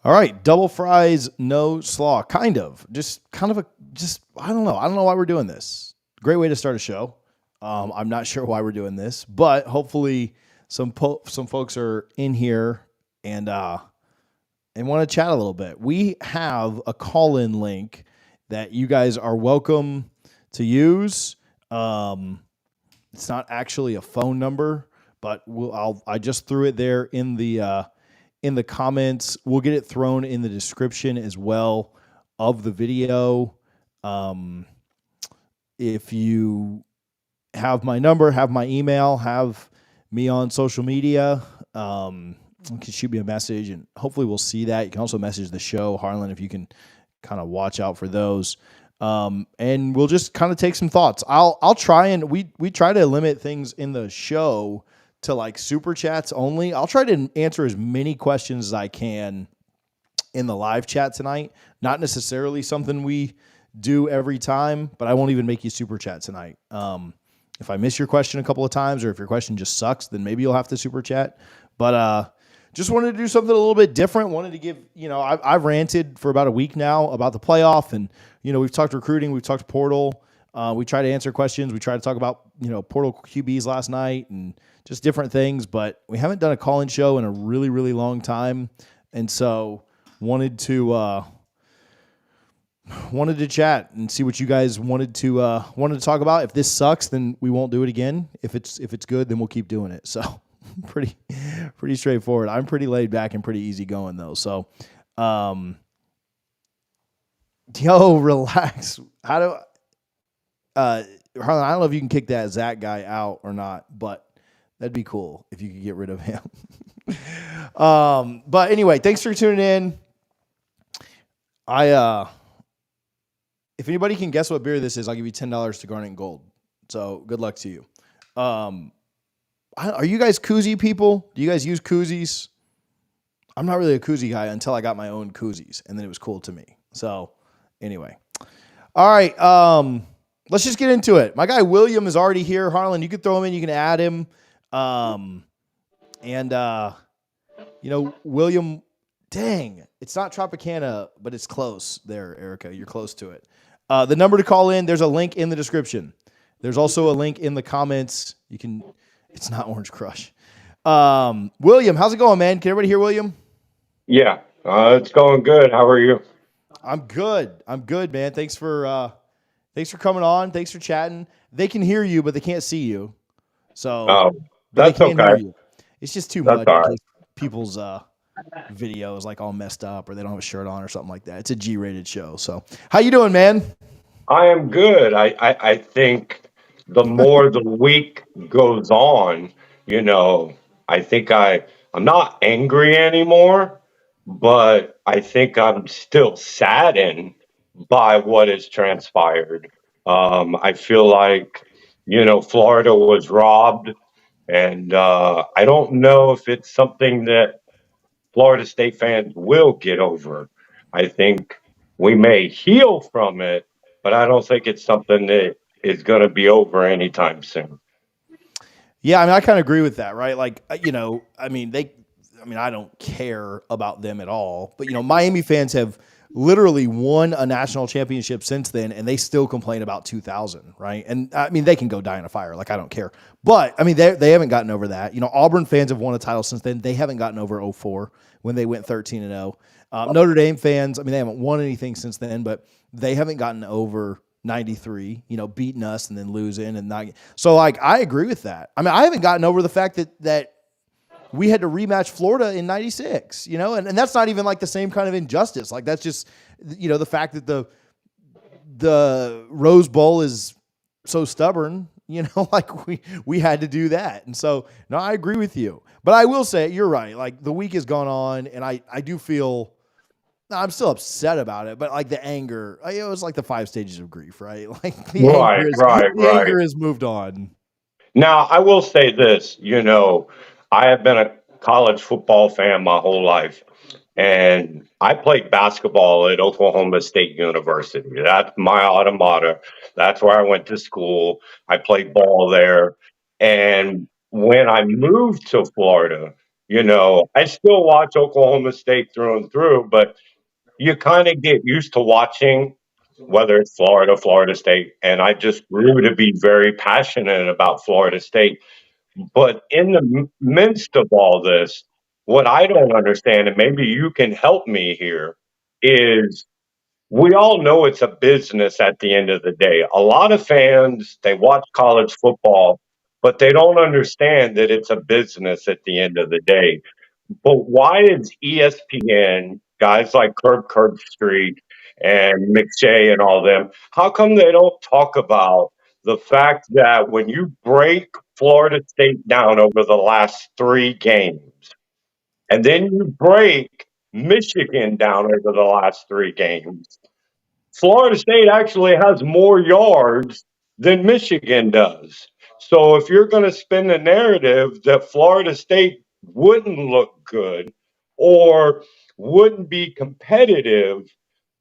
All right, double fries, no slaw. I don't know. I don't know why we're doing this. Great way to start a show. I'm not sure why we're doing this, but hopefully some folks are in here and want to chat a little bit. We have a call-in link that you guys are welcome to use. It's not actually a phone number, but I just threw it there in the comments. We'll get it thrown in the description as well of the video. If you have my number, have my email, have me on social media, you can shoot me a message and hopefully we'll see that. You can also message the show, Harlan, if you can kind of watch out for those. And we'll just kind of take some thoughts. I'll try and we try to limit things in the show to like super chats only. I'll try to answer as many questions as I can in the live chat tonight. Not necessarily something we do every time, but I won't even make you super chat tonight. If I miss your question a couple of times or if your question just sucks, then maybe you'll have to super chat. But just wanted to do something a little bit different. Wanted to give, I've ranted for about a week now about the playoff and, we've talked recruiting, we've talked portal. We try to answer questions. We try to talk about, portal QBs last night and just different things, but we haven't done a call-in show in a really, really long time. And so wanted to chat and see what you guys wanted to talk about. If this sucks, then we won't do it again. If it's good, then we'll keep doing it. So pretty straightforward. I'm pretty laid back and pretty easy going though. So, relax. Harlan, I don't know if you can kick that Zach guy out or not, but that'd be cool if you could get rid of him. But anyway, thanks for tuning in. If anybody can guess what beer this is, I'll give you $10 to Garnet and Gold. So good luck to you. Are you guys koozie people? Do you guys use koozies? I'm not really a koozie guy until I got my own koozies, and then it was cool to me. So anyway. All right. Let's just get into it. My guy William is already here. Harlan, you can throw him in. You can add him. William, dang, it's not Tropicana, but it's close there, Erica. You're close to it. The number to call in, there's a link in the description. There's also a link in the comments. It's not Orange Crush. William, how's it going, man? Can everybody hear William? Yeah, it's going good. How are you? I'm good, man. Thanks for coming on. Thanks for chatting. They can hear you, but they can't see you. So, but that's okay. You. It's just too That's much. all right. People's video is like all messed up, or they don't have a shirt on, or something like that. It's a G-rated show. So, how you doing, man? I am good. I think the more the week goes on, I think I'm not angry anymore, but I think I'm still saddened by what has transpired. I feel like, Florida was robbed, and I don't know if it's something that Florida State fans will get over. I think we may heal from it, but I don't think it's something that is going to be over anytime soon. Yeah, I mean, I kind of agree with that, right? Like, I don't care about them at all, but Miami fans have literally won a national championship since then, and they still complain about 2000, right? And I mean, they can go die in a fire, like I don't care. But I mean, they haven't gotten over that. Auburn fans have won a title since then. They haven't gotten over 04 when they went 13-0. Notre Dame fans, I mean, they haven't won anything since then, but they haven't gotten over 93, beating us and then losing and not. So like, I agree with that. I mean, I haven't gotten over the fact that we had to rematch Florida in 96, and that's not even like the same kind of injustice. Like that's just, the fact that the Rose Bowl is so stubborn, like we had to do that. And so, no, I agree with you, but I will say you're right. Like the week has gone on and I do feel, I'm still upset about it, but like the anger, it was like the 5 stages of grief, right? Like the anger has moved on. Now, I will say this, I have been a college football fan my whole life, and I played basketball at Oklahoma State University. That's my alma mater. That's where I went to school. I played ball there. And when I moved to Florida, I still watch Oklahoma State through and through, but you kind of get used to watching whether it's Florida, Florida State, and I just grew to be very passionate about Florida State. But in the midst of all this, what I don't understand, and maybe you can help me here, is we all know it's a business at the end of the day. A lot of fans, they watch college football, but they don't understand that it's a business at the end of the day. But why is ESPN, guys like Curb Street and McShay and all them, how come they don't talk about the fact that when you break Florida State down over the last three games, and then you break Michigan down over the last three games, Florida State actually has more yards than Michigan does. So if you're going to spin the narrative that Florida State wouldn't look good or wouldn't be competitive,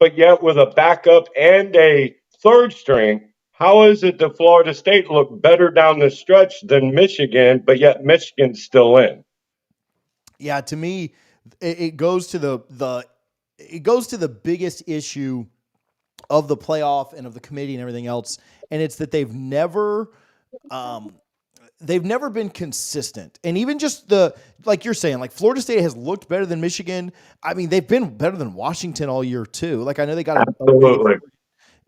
but yet with a backup and a third string, how is it that Florida State looked better down the stretch than Michigan, but yet Michigan's still in? Yeah, to me, it goes to the biggest issue of the playoff and of the committee and everything else, and it's that um, they've never been consistent. And even just like you're saying, like Florida State has looked better than Michigan. I mean, they've been better than Washington all year too. Like I know they got a win Absolutely.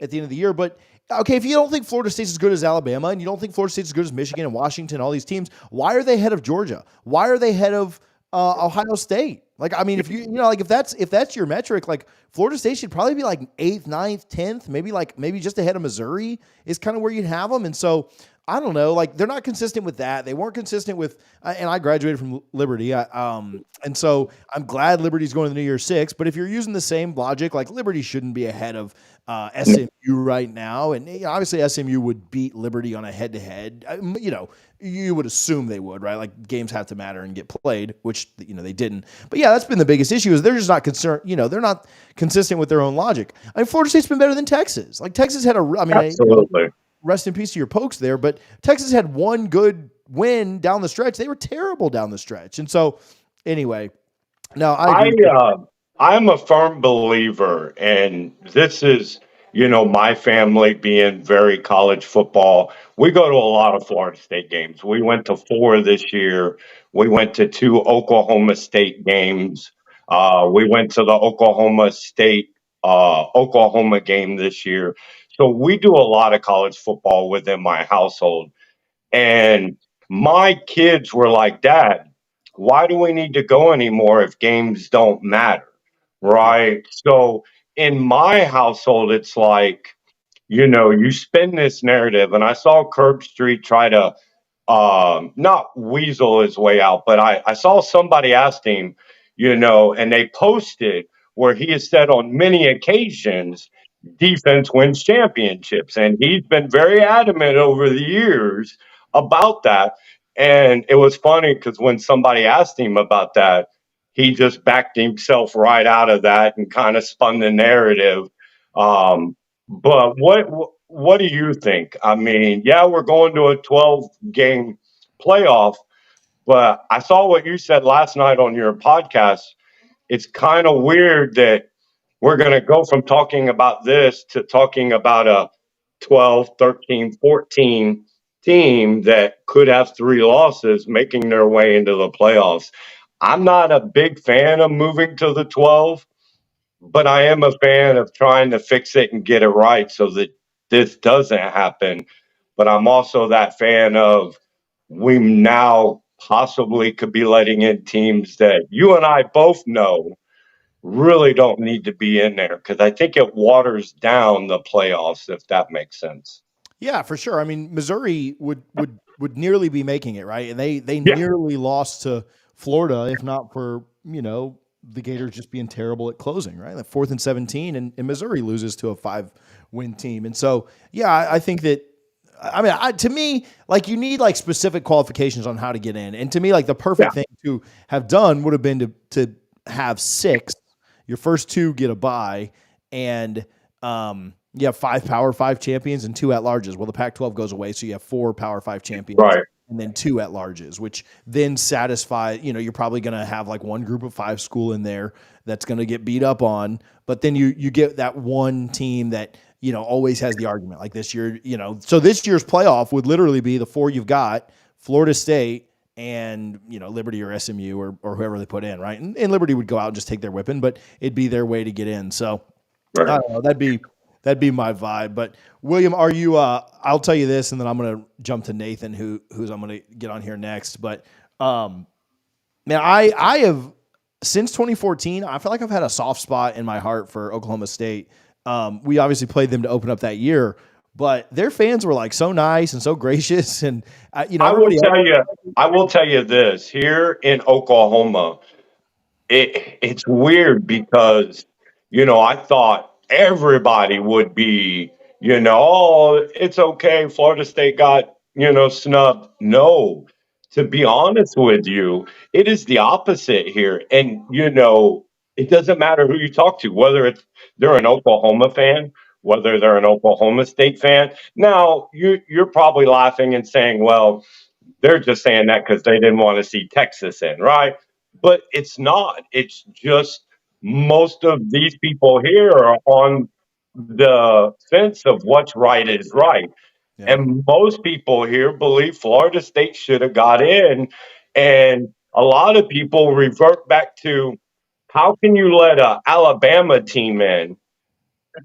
at the end of the year, but okay, if you don't think Florida State's as good as Alabama and you don't think Florida State's as good as Michigan and Washington, all these teams, why are they ahead of Georgia? Why are they ahead of Ohio State? Like, I mean, if like if that's your metric, like Florida State should probably be like eighth, ninth, 10th, maybe just ahead of Missouri is kind of where you'd have them. And so I don't know, like they're not consistent with that. They weren't consistent with, and I graduated from Liberty. And so I'm glad Liberty's going to the New Year's Six, but if you're using the same logic, like Liberty shouldn't be ahead of SMU right now. And obviously SMU would beat Liberty on a head to head. You would assume they would, right? Like games have to matter and get played, which, they didn't. But yeah, that's been the biggest issue is they're just not concerned. They're not consistent with their own logic. I mean, Florida State's been better than Texas. Like Texas had Absolutely. rest in peace to your Pokes there, but Texas had one good win down the stretch. They were terrible down the stretch. And so anyway, no, I I agree. I'm a firm believer, and this is, my family being very college football. We go to a lot of Florida State games. We went to four this year. We went to two Oklahoma State games. We went to the Oklahoma State Oklahoma game this year. So we do a lot of college football within my household. And my kids were like, Dad, why do we need to go anymore if games don't matter? Right. So in my household, it's like, you spin this narrative, and I saw Curb Street try to not weasel his way out, but I saw somebody ask him, and they posted where he has said on many occasions, defense wins championships. And he's been very adamant over the years about that. And it was funny because when somebody asked him about that, he just backed himself right out of that and kind of spun the narrative. But what do you think? I mean, yeah, we're going to a 12 game playoff, but I saw what you said last night on your podcast. It's kind of weird that we're going to go from talking about this to talking about a 12, 13, 14 team that could have three losses making their way into the playoffs. I'm not a big fan of moving to the 12, but I am a fan of trying to fix it and get it right so that this doesn't happen. But I'm also that fan of we now possibly could be letting in teams that you and I both know really don't need to be in there because I think it waters down the playoffs, if that makes sense. Yeah, for sure. I mean, Missouri would nearly be making it, right? And they Yeah, nearly lost to Florida, if not for, the Gators just being terrible at closing, right? Like 4th and 17, and Missouri loses to a 5-win team. And so, yeah, I think that, I mean, to me, like you need like specific qualifications on how to get in. And to me, like the yeah, perfect thing to have done would have been to have six, your first two get a bye, and you have 5 Power 5 champions and 2 at-larges. Well, the Pac-12 goes away, so you have 4 Power 5 champions right. and then two at larges, which then satisfy, you're probably going to have like one group of five school in there that's going to get beat up on, but then you get that one team that, always has the argument like this year, so this year's playoff would literally be the four you've got: Florida State and, Liberty or SMU or whoever they put in, right? And Liberty would go out and just take their whipping, but it'd be their way to get in. So I Right. don't know. That'd be my vibe. But William, are you? I'll tell you this, and then I'm gonna jump to Nathan, who's I'm gonna get on here next. But man, I have since 2014. I feel like I've had a soft spot in my heart for Oklahoma State. We obviously played them to open up that year, but their fans were like so nice and so gracious, and I will everybody else. tell you, I will tell you this here in Oklahoma. It's weird because I thought everybody would be oh, it's okay, Florida State got snubbed. No, to be honest with you, it is the opposite here. And it doesn't matter who you talk to, whether it's they're an Oklahoma fan, whether they're an Oklahoma State fan. Now you're probably laughing and saying, well, they're just saying that because they didn't want to see Texas in, right? But it's not. It's just most of these people here are on the fence of what's right is right. Yeah, And most people here believe Florida State should have got in. And a lot of people revert back to how can you let a Alabama team in?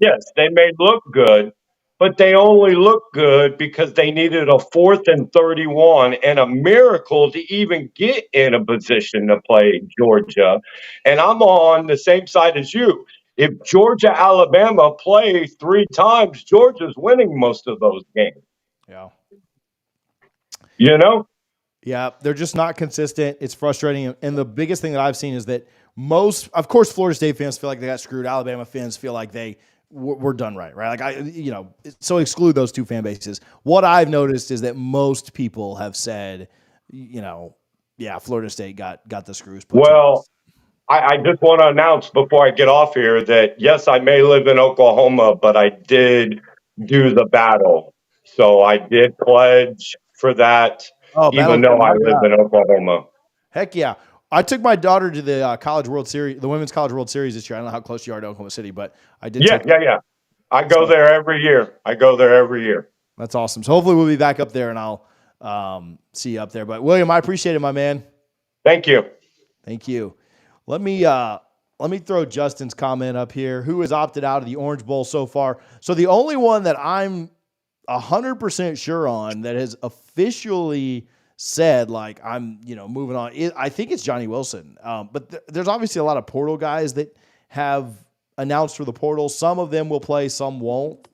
Yes, they may look good, but they only look good because they needed a 4th and 31 and a miracle to even get in a position to play Georgia. And I'm on the same side as you. If Georgia Alabama play 3 times, Georgia's winning most of those games. yeah. You know? Yeah, they're just not consistent. It's frustrating. And the biggest thing that I've seen is that most, of course, Florida State fans feel like they got screwed. Alabama fans feel like we're done right? Like so exclude those two fan bases. What I've noticed is that most people have said, yeah, Florida State got the screws put to them. Well, I just want to announce before I get off here that yes, I may live in Oklahoma, but I did do the battle. So I did pledge for that, Oh, even Battle though I my live God. in Oklahoma. Heck yeah. I took my daughter to the College World Series, the Women's College World Series this year. I don't know how close you are to Oklahoma City, but I did Yeah, take. yeah, yeah. I go So there every year. I go there every year. that's awesome. So hopefully we'll be back up there and I'll see you up there. But William, I appreciate it, my man. Thank you. Thank you. Let me throw Justin's comment up here. Who has opted out of the Orange Bowl so far? So the only one that I'm 100% sure on that has officially said like I'm moving on. I think it's Johnny Wilson. But there's obviously a lot of portal guys that have announced for the portal. Some of them will play, some won't.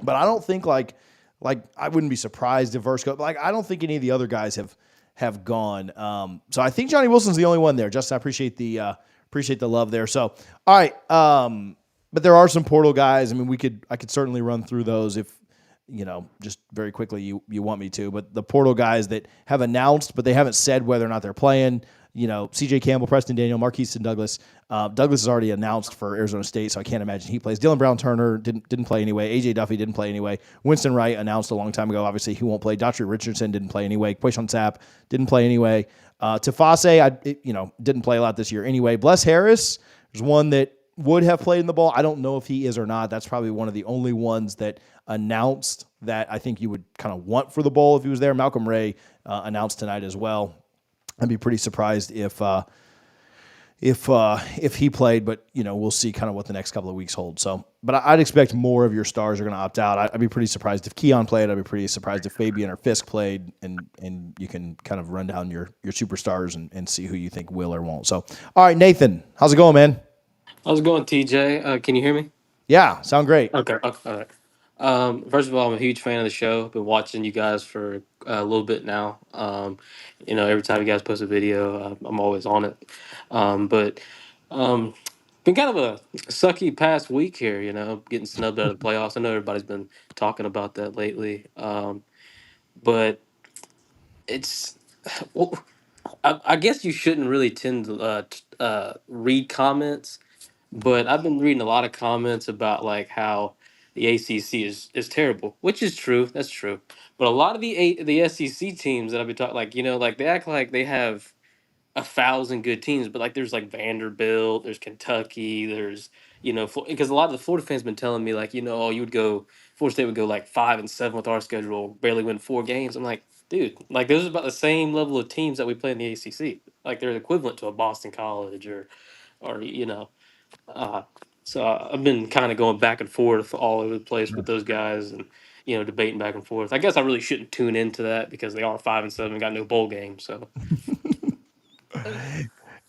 But I don't think like I wouldn't be surprised if Versco. Like I don't think any of the other guys have gone. So I think Johnny Wilson's the only one there. Justin, I appreciate the love there. So all right. But there are some portal guys. I mean, I could certainly run through those if just very quickly you want me to. But the portal guys that have announced, but they haven't said whether or not they're playing. CJ Campbell, Preston Daniel, Marquise and Douglas. Douglas has already announced for Arizona State, so I can't imagine he plays. Dylan Brown Turner didn't play anyway. AJ Duffy didn't play anyway. Winston Wright announced a long time ago. Obviously, he won't play. Daughtry Richardson didn't play anyway. Quayshawn Sapp didn't play anyway. Tafase, didn't play a lot this year anyway. Bless Harris is one that would have played in the bowl. I don't know if he is or not. That's probably one of the only ones that announced that I think you would kind of want for the bowl if he was there. Malcolm Ray announced tonight as well. I'd be pretty surprised if he played, but we'll see kind of what the next couple of weeks hold. So, but I'd expect more of your stars are going to opt out. I'd be pretty surprised if Keon played. I'd be pretty surprised if Fabian or Fisk played, and you can kind of run down your superstars and see who you think will or won't. So, all right, Nathan, how's it going, man? How's it going, TJ? Can you hear me? Yeah, sound great. Okay, all right. First of all, I'm a huge fan of the show. Been watching you guys for a little bit now. Every time you guys post a video, I'm always on it. But been kind of a sucky past week here. Getting snubbed out of the playoffs. I know everybody's been talking about that lately. But it's well, I guess you shouldn't really tend to read comments, but I've been reading a lot of comments about like how the ACC is terrible, which is true. That's true. But a lot of the SEC teams that I've been talking, like like they act like they have 1,000 good teams, but like there's like Vanderbilt, there's Kentucky, there's because a lot of the Florida fans been telling me like oh you would go Florida State would go like 5-7 with our schedule, barely win 4 games. I'm like, dude, like those are about the same level of teams that we play in the ACC. Like they're equivalent to a Boston College or. Uh, so I've been kind of going back and forth all over the place with those guys and debating back and forth. I guess I really shouldn't tune into that because they are 5-7 and got no bowl game. So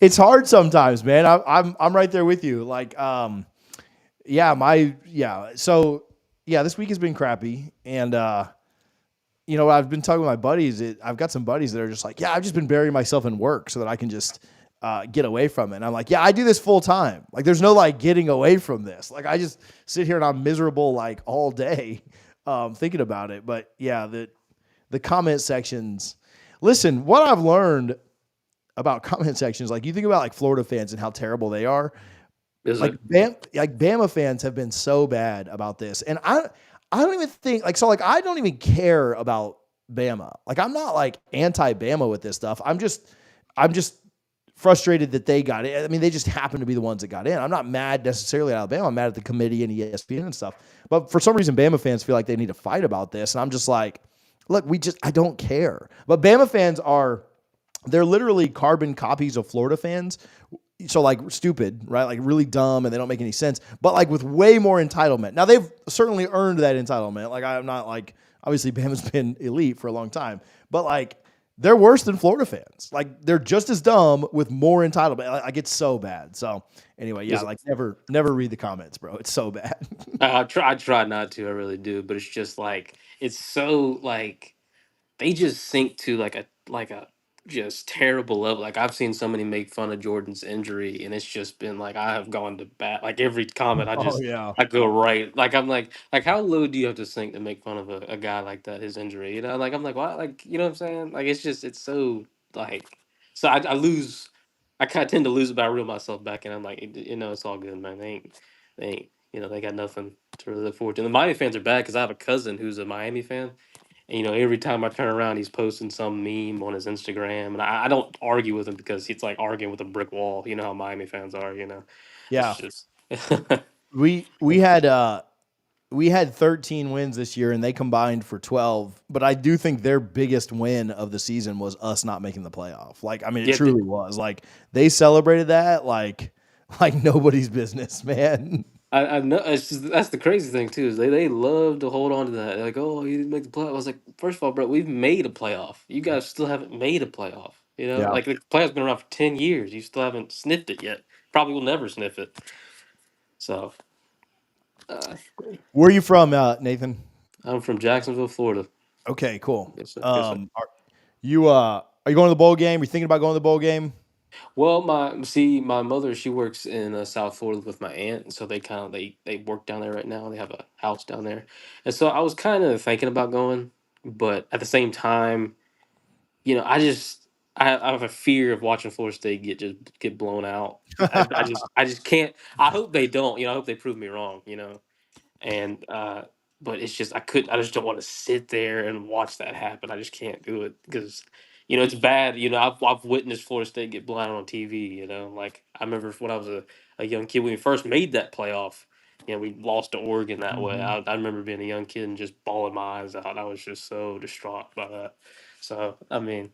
It's hard sometimes, man. I'm right there with you. Like, So this week has been crappy, and I've been talking with my buddies. I've got some buddies that are just like, I've just been burying myself in work so that I can just get away from it. And I'm like, I do this full time. Like, there's no like getting away from this. Like, I just sit here and I'm miserable like all day thinking about it. But the comment sections. Listen, what I've learned about comment sections, like you think about like Florida fans and how terrible they are. is Like it? Bama fans have been so bad about this, and I don't even think I don't even care about Bama. Like I'm not like anti-Bama with this stuff. I'm just frustrated that they got it. I mean, they just happen to be the ones that got in. I'm not mad necessarily at Alabama. I'm mad at the committee and ESPN and stuff. But for some reason, Bama fans feel like they need to fight about this, and I'm just like, look, I don't care. But Bama fans they're literally carbon copies of Florida fans. So like stupid, right? Like really dumb and they don't make any sense, but like with way more entitlement. Now they've certainly earned that entitlement. Like I'm not like, obviously Bama's been elite for a long time, but like they're worse than Florida fans. Like they're just as dumb with more entitlement. Like it's so bad. So anyway, Is it? like never read the comments, bro. It's so bad. I try not to. I really do. But it's just like it's so like they just sink to like a just terrible level. Like I've seen somebody make fun of Jordan's injury, and it's just been like I have gone to bat. Like every comment, Oh yeah. I go right. Like I'm like how low do you have to sink to make fun of a guy like that? His injury, Like I'm like what? Like you know what I'm saying? Like it's so like so I lose. I kind of tend to lose it, but I reel myself back, and I'm like it's all good, man. They ain't they got nothing to really look forward to. And the Miami fans are bad because I have a cousin who's a Miami fan. And, every time I turn around, he's posting some meme on his Instagram, and I don't argue with him because it's like arguing with a brick wall. You know how Miami fans are. It's Yeah. just We we had uh we had 13 wins this year and they combined for 12, but I do think their biggest win of the season was us not making the playoff. Like, I mean, it yeah. truly was. Like, they celebrated that like nobody's business, man. I know it's just, that's the crazy thing too is they love to hold on to that. They're like, oh, you didn't make the playoff. I was like, first of all, bro, we've made a playoff. You guys still haven't made a playoff. Yeah. Like the playoff's been around for 10 years. You still haven't sniffed it yet. Probably will never sniff it. So uh, Where are you from, Nathan? I'm from Jacksonville, Florida. Okay, cool. Yes, sir. Yes, sir. Are you going to the bowl game? Are you thinking about going to the bowl game? Well, my mother, she works in South Florida with my aunt, and so they work down there right now. They have a house down there, and so I was kind of thinking about going, but at the same time, I have a fear of watching Florida State get blown out. I just can't. I hope they don't. I hope they prove me wrong. And but it's just I just don't want to sit there and watch that happen. I just can't do it because it's bad. I've witnessed Florida State get blown out on TV. Like I remember when I was a young kid when we first made that playoff. We lost to Oregon that way. Mhm. I remember being a young kid and just bawling my eyes out. I was just so distraught by that. So I mean,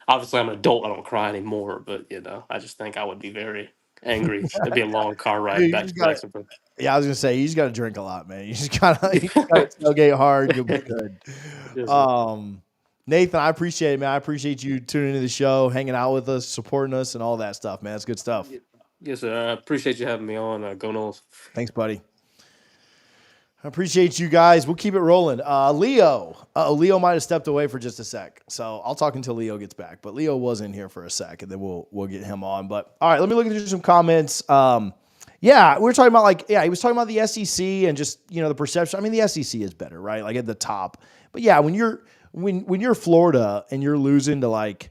obviously I'm an adult. I don't cry anymore. But I just think I would be very angry. It'd be a long car ride Dude, back you to just got to Jacksonville. Yeah, I was gonna say you just got to drink a lot, man. You just gotta tailgate hard. You'll be good. Yes, sir. Um, Nathan, I appreciate it, man. I appreciate you tuning into the show, hanging out with us, supporting us, and all that stuff, man. It's good stuff. Yes, sir. I appreciate you having me on. Go Knowles. Thanks, buddy. I appreciate you guys. We'll keep it rolling. Leo might have stepped away for just a sec, so I'll talk until Leo gets back. But Leo was in here for a sec, and then we'll get him on. But all right, let me look at some comments. Yeah, we were talking about he was talking about the SEC and just the perception. I mean, the SEC is better, right? Like at the top. But yeah, when you're Florida and you're losing to like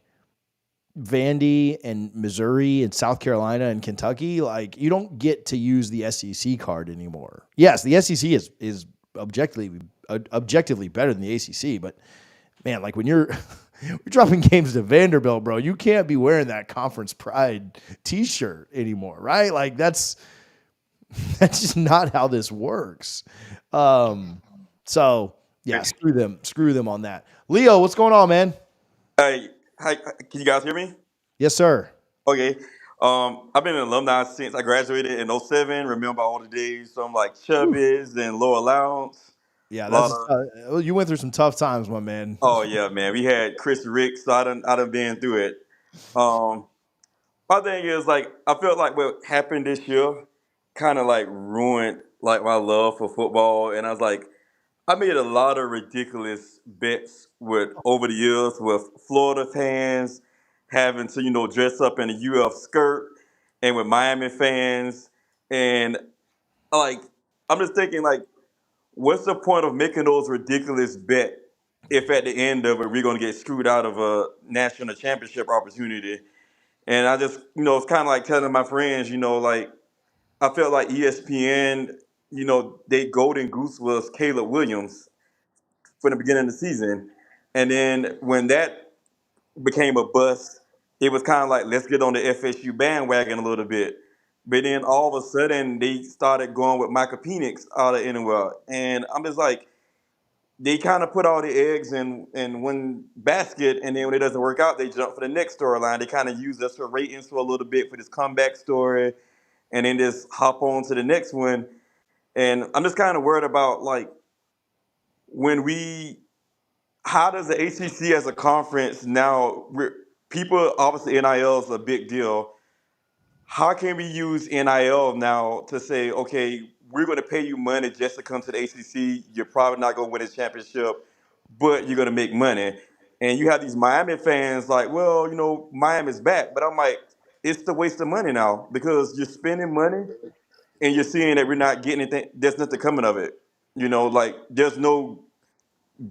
Vandy and Missouri and South Carolina and Kentucky, like you don't get to use the SEC card anymore. Yes, the SEC is objectively better than the ACC. But man, like when you're you're dropping games to Vanderbilt, bro, you can't be wearing that conference pride T-shirt anymore, right? Like that's just not how this works. So yeah, screw them on that. Leo, what's going on, man? Hey, hi, can you guys hear me? Yes, sir. Okay. I've been an alumni since I graduated in '07. Remember all the days from like Chubby's and lower allowance. Yeah, A lot that's of you went through some tough times, my man. oh yeah, man. We had Chris Rick, so I done been through it. Um, my thing is like I felt like what happened this year kind of like ruined like my love for football, and I was like, I made a lot of ridiculous bets with over the years with Florida fans having to, dress up in a UF skirt and with Miami fans. And like I'm just thinking like, what's the point of making those ridiculous bet if at the end of it we're gonna get screwed out of a national championship opportunity? And I just, it's kind of like telling my friends, like I felt like ESPN, they golden goose was Caleb Williams from the beginning of the season. And then when that became a bust, it was kind of like, let's get on the FSU bandwagon a little bit. But then all of a sudden, they started going with Michael Penix out of anywhere. And I'm just like, they kind of put all the eggs in one basket. And then when it doesn't work out, they jump for the next storyline. They kind of use us for ratings for a little bit for this comeback story. And then just hop on to the next one. And I'm just kind of worried about, like, when we how does the ACC as a conference now? People obviously NIL is a big deal. How can we use NIL now to say, okay, we're going to pay you money just to come to the ACC. You're probably not going to win a championship, but you're going to make money. And you have these Miami fans like, well, Miami's back, but I'm like, it's the waste of money now because you're spending money and you're seeing that we're not getting anything. There's nothing coming of it. Like there's no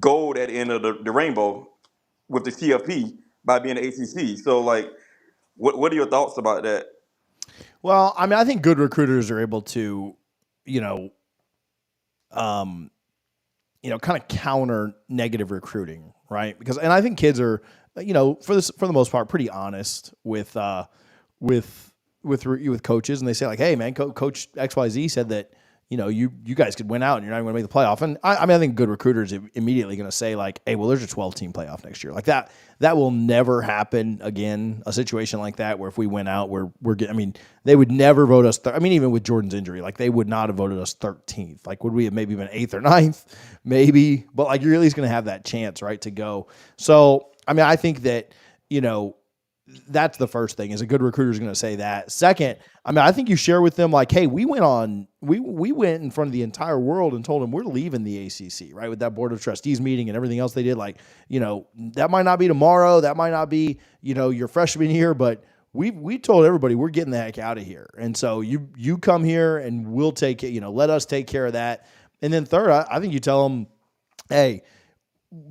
gold at the end of the rainbow with the CFP by being the ACC. So, like, what are your thoughts about that? Well, I mean, I think good recruiters are able to, you know, um, kind of counter negative recruiting, right? Because, and I think kids are, for the most part, pretty honest with with coaches, and they say like, "Hey, man, Coach XYZ said that you guys could win out, and you're not going to make the playoff." And I mean, I think good recruiters are immediately going to say like, "Hey, well, there's a 12-team playoff next year." Like that will never happen again. A situation like that where if we went out, I mean, they would never vote us. I mean, even with Jordan's injury, like they would not have voted us 13th. Like, would we have maybe been 8th or 9th? Maybe, but like you're at least going to have that chance, right, to go. So, I mean, I think that that's the first thing is a good recruiter is going to say that. Second, I mean, I think you share with them like, hey, we went in front of the entire world and told them we're leaving the ACC, right? With that board of trustees meeting and everything else they did. Like, that might not be tomorrow. That might not be, your freshman year, but we told everybody we're getting the heck out of here. And so you come here and we'll take it, let us take care of that. And then third, I think you tell them, hey,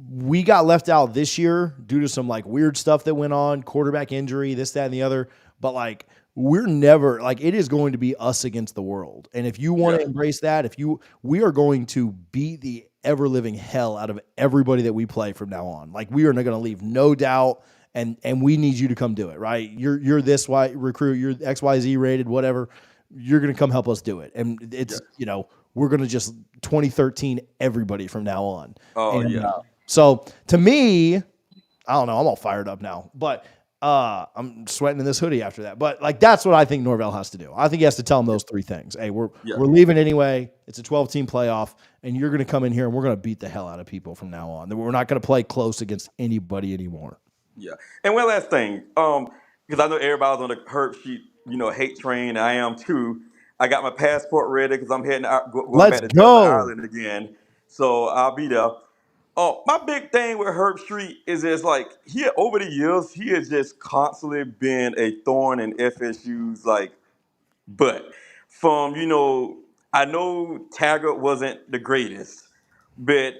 we got left out this year due to some like weird stuff that went on, quarterback injury, this, that, and the other. But like, we're never like, it is going to be us against the world. And if you want to embrace that, we are going to beat the ever living hell out of everybody that we play from now on. Like we are not going to leave no doubt. And we need you to come do it, right? You're this recruit, you're XYZ rated, whatever. You're going to come help us do it. And it's, we're going to just 2013 everybody from now on. Oh, and, yeah. So to me, I don't know. I'm all fired up now, but I'm sweating in this hoodie after that. But like that's what I think Norvell has to do. I think he has to tell them those three things. Hey, we're leaving anyway. It's a 12-team playoff, and you're going to come in here and we're going to beat the hell out of people from now on. We're not going to play close against anybody anymore. Yeah. And one last thing, because I know everybody's on the Herb sheet, hate train. And I am too. I got my passport ready because I'm heading out, going Let's back to Dublin, go. Ireland again. So I'll be there. Oh, my big thing with Herb Street is just like over the years he has just constantly been a thorn in FSU's like butt. From I know Taggart wasn't the greatest, but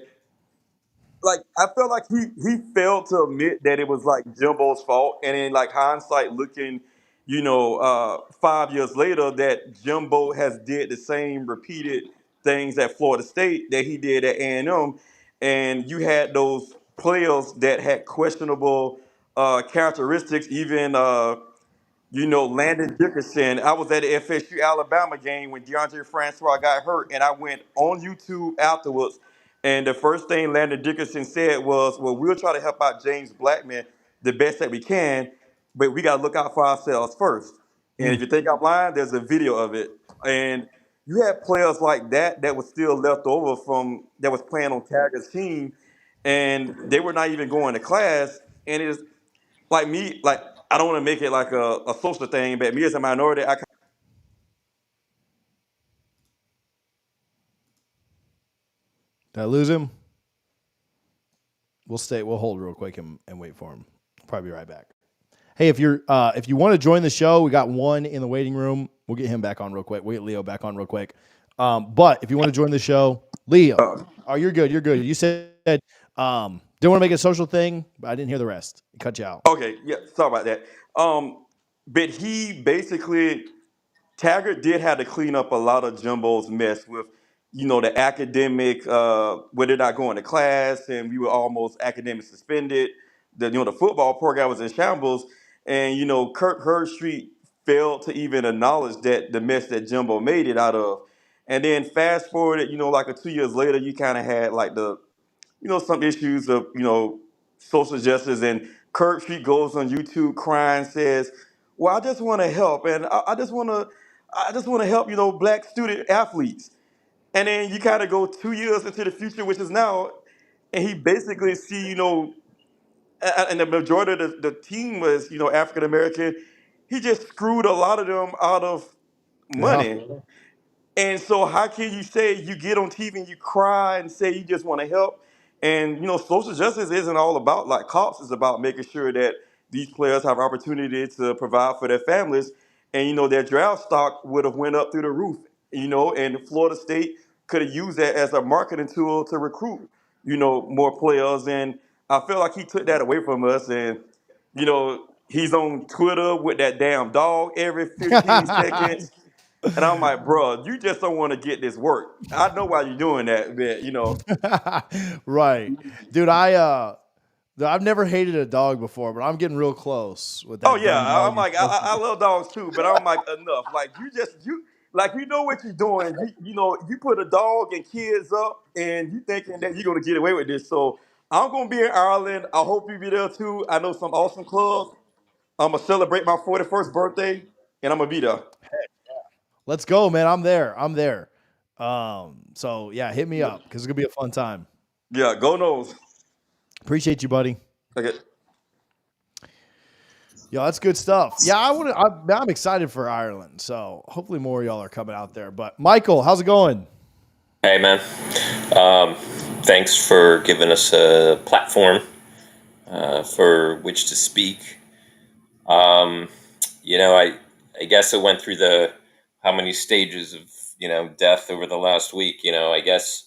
like I felt like he failed to admit that it was like Jimbo's fault, and in like hindsight, looking, 5 years later, that Jimbo has did the same repeated things at Florida State that he did at A&M, and you had those players that had questionable characteristics, even. Landon Dickerson. I was at the FSU Alabama game when DeAndre Francois got hurt, and I went on YouTube afterwards. And the first thing Landon Dickerson said was, "Well, we'll try to help out James Blackman the best that we can, but we got to look out for ourselves first." And if Mm. you think I'm lying, there's a video of it. And you had players like that was still left over from that was playing on Taggart team, and they were not even going to class. And it's like me, like I don't want to make it like a social thing, but me as a minority, Did I lose him? We'll stay. We'll hold real quick and wait for him. Probably be right back. Hey, if you want to join the show, we got one in the waiting room. We'll get him back on real quick. We'll get Leo back on real quick. But if you want to join the show, Leo, oh, you're good. You're good. You said didn't want to make it a social thing, but I didn't hear the rest. It cut you out. okay, yeah, sorry about that. But he basically Taggart did have to clean up a lot of Jumbo's mess with, the academic, where they're not going to class, and we were almost academic suspended. The football program was in shambles, and Kirk Herbstreit failed to even acknowledge that the mess that Jumbo made it out of. And then fast forward, like 2 years later, you kind of had like some issues of, social justice. And Kirk Street goes on YouTube crying, says, "Well, I just want to help, and I just want to help, black student athletes." And then you kind of go 2 years into the future, which is now, and he basically see, and the majority of the team was, African American. He just screwed a lot of them out of Yeah. money. And so, how can you say you get on TV and you cry and say you just want to help? And social justice isn't all about like cops. It's about making sure that these players have opportunity to provide for their families, and their draft stock would have went up through the roof. And Florida State could have used that as a marketing tool to recruit, more players. And I feel like he took that away from us. And he's on Twitter with that damn dog every 15 seconds. And I'm like, bro, you just don't want to get this work. I know why you're doing that, but Right, dude. I've never hated a dog before, but I'm getting real close with oh that yeah, dumb dog. I'm like, I love dogs too, but I'm like, enough. Like you know what you're doing. You put a dog and kids up, and you thinking that you're gonna get away with this. So I'm gonna be in Ireland. I hope you be there too. I know some awesome clubs. I'm gonna celebrate my 41st birthday, and I'm gonna be there. Let's go, man. I'm there. I'm there. So yeah, hit me up because it's gonna be a fun time. Yeah, go Nose. Appreciate you, buddy. Okay. Yeah, that's good stuff. Yeah, I'm excited for Ireland. So hopefully more of y'all are coming out there. But Michael, how's it going? Hey, man. Um, Thanks for giving us a platform for which to speak. Um, I guess it went through how many stages of, death over the last week. I guess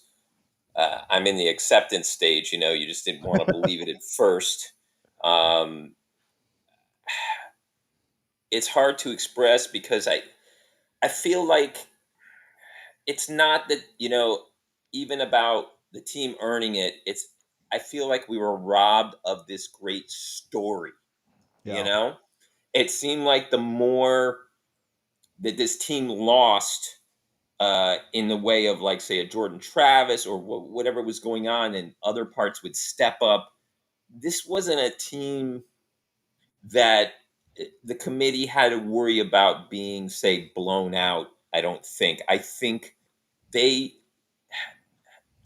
I'm in the acceptance stage. You just didn't want to believe it at first. Um, it's hard to express because I feel like it's not that, even about the team earning it. I feel like we were robbed of this great story. you Yeah. know it seemed like the more that this team lost in the way of, like, say, a Jordan Travis or whatever was going on, and other parts would step up. This wasn't a team that the committee had to worry about being, say, blown out. They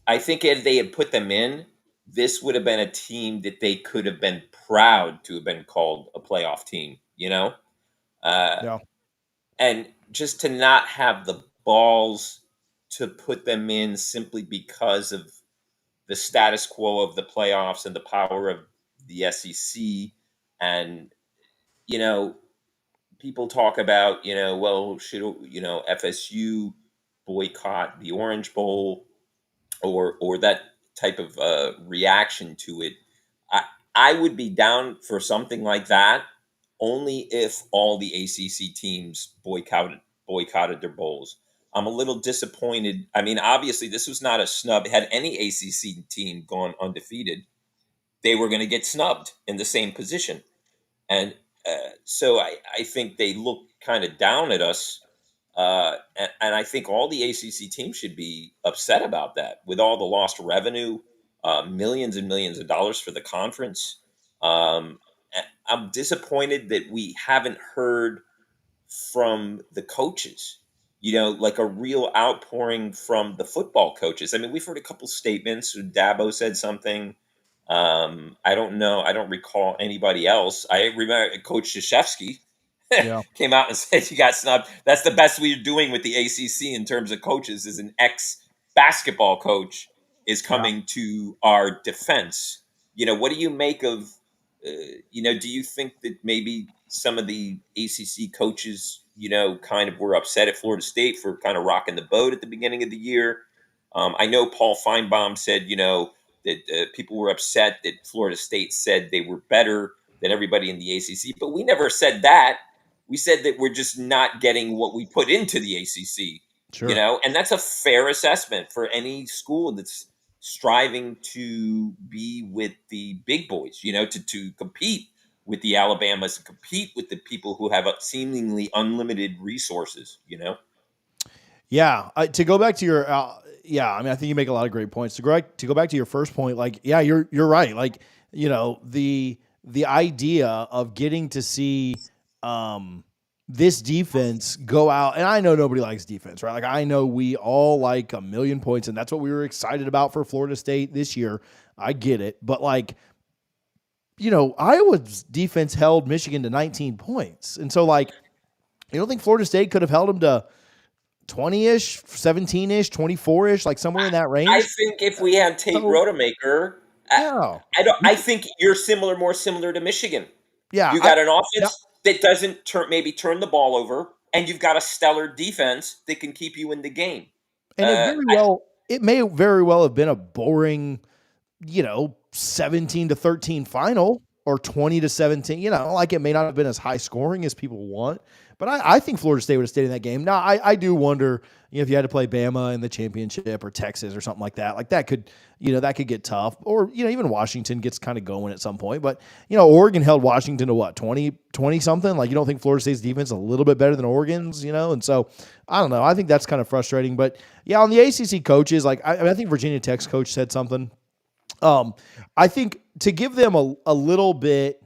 I think if they had put them in, this would have been a team that they could have been proud to have been called a playoff team. Uh, Yeah. and just to not have the balls to put them in simply because of the status quo of the playoffs and the power of the SEC. And, you know, people talk about, well, should, FSU boycott the Orange Bowl, or that type of reaction to it. I I would be down for something like that only if all the ACC teams boycotted their bowls. I'm a little disappointed. I mean, obviously, this was not a snub. Had any ACC team gone undefeated, they were going to get snubbed in the same position. And so I think they look kind of down at us. And I think all the ACC teams should be upset about that with all the lost revenue, millions and millions of dollars for the conference. Um, I'm disappointed that we haven't heard from the coaches, like a real outpouring from the football coaches. I mean, we've heard a couple statements. Dabo said something. I don't know. I don't recall anybody else. I remember Coach Krzyzewski Yeah. came out and said you got snubbed. That's the best we're doing with the ACC in terms of coaches. Is an ex basketball coach is Yeah. coming to our defense. What do you make of? Do you think that maybe some of the ACC coaches, kind of were upset at Florida State for kind of rocking the boat at the beginning of the year? I know Paul Feinbaum said, that people were upset that Florida State said they were better than everybody in the ACC, but we never said that. We said that we're just not getting what we put into the ACC, Sure. and that's a fair assessment for any school that's striving to be with the big boys, to compete with the Alabamas and compete with the people who have seemingly unlimited resources. Yeah, to go back to your, yeah, I mean, I think you make a lot of great points. To go back to your first point, like, yeah, you're right. Like, the idea of getting to see this defense go out, and I know nobody likes defense, right? Like, I know we all like a million points, and that's what we were excited about for Florida State this year. I get it, but like, Iowa's defense held Michigan to 19 points, and so like, you don't think Florida State could have held them to 20-ish, 17-ish, 24-ish, like somewhere in that I range? think if we had Tate So, Rodemaker, yeah. I don't. You I could, think you're more similar to Michigan. yeah, You got an yeah. offense that doesn't turn the ball over, and you've got a stellar defense that can keep you in the game. And it may very well have been a boring, 17-13 final or 20-17, like it may not have been as high scoring as people want, but I think Florida State would have stayed in that game. Now I do wonder, if you had to play Bama in the championship or Texas or something like that could, that could get tough, or, even Washington gets kind of going at some point, but, Oregon held Washington to what, 20 something? Like, you don't think Florida State's defense is a little bit better than Oregon's, and so I don't know. I think that's kind of frustrating, but yeah, on the ACC coaches, like I think Virginia Tech's coach said something. I think to give them a little bit,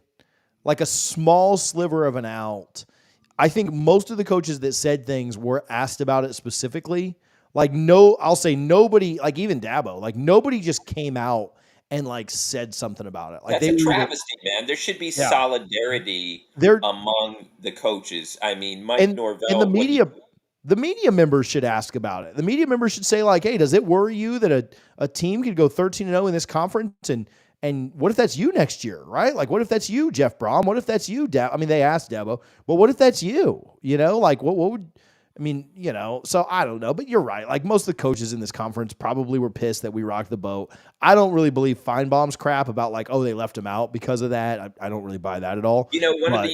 like a small sliver of an out, I think most of the coaches that said things were asked about it specifically. Like, no, I'll say nobody, like even Dabo, like nobody just came out and like said something about it. Like That's they a were either, travesty, man. There should be yeah, solidarity they're, among the coaches. I mean, Mike and Norvell, what he the media members should ask about it. The media members should say like, hey, does it worry you that a team could go 13-0 in this conference? And what if that's you next year, right? Like, what if that's you, Jeff Brom? What if that's you, I mean, they asked Dabo, but what if that's you? Like what would, I mean, so I don't know, but you're right. Like most of the coaches in this conference probably were pissed that we rocked the boat. I don't really believe Feinbaum's crap about like, oh, they left him out because of that. I don't really buy that at all. one of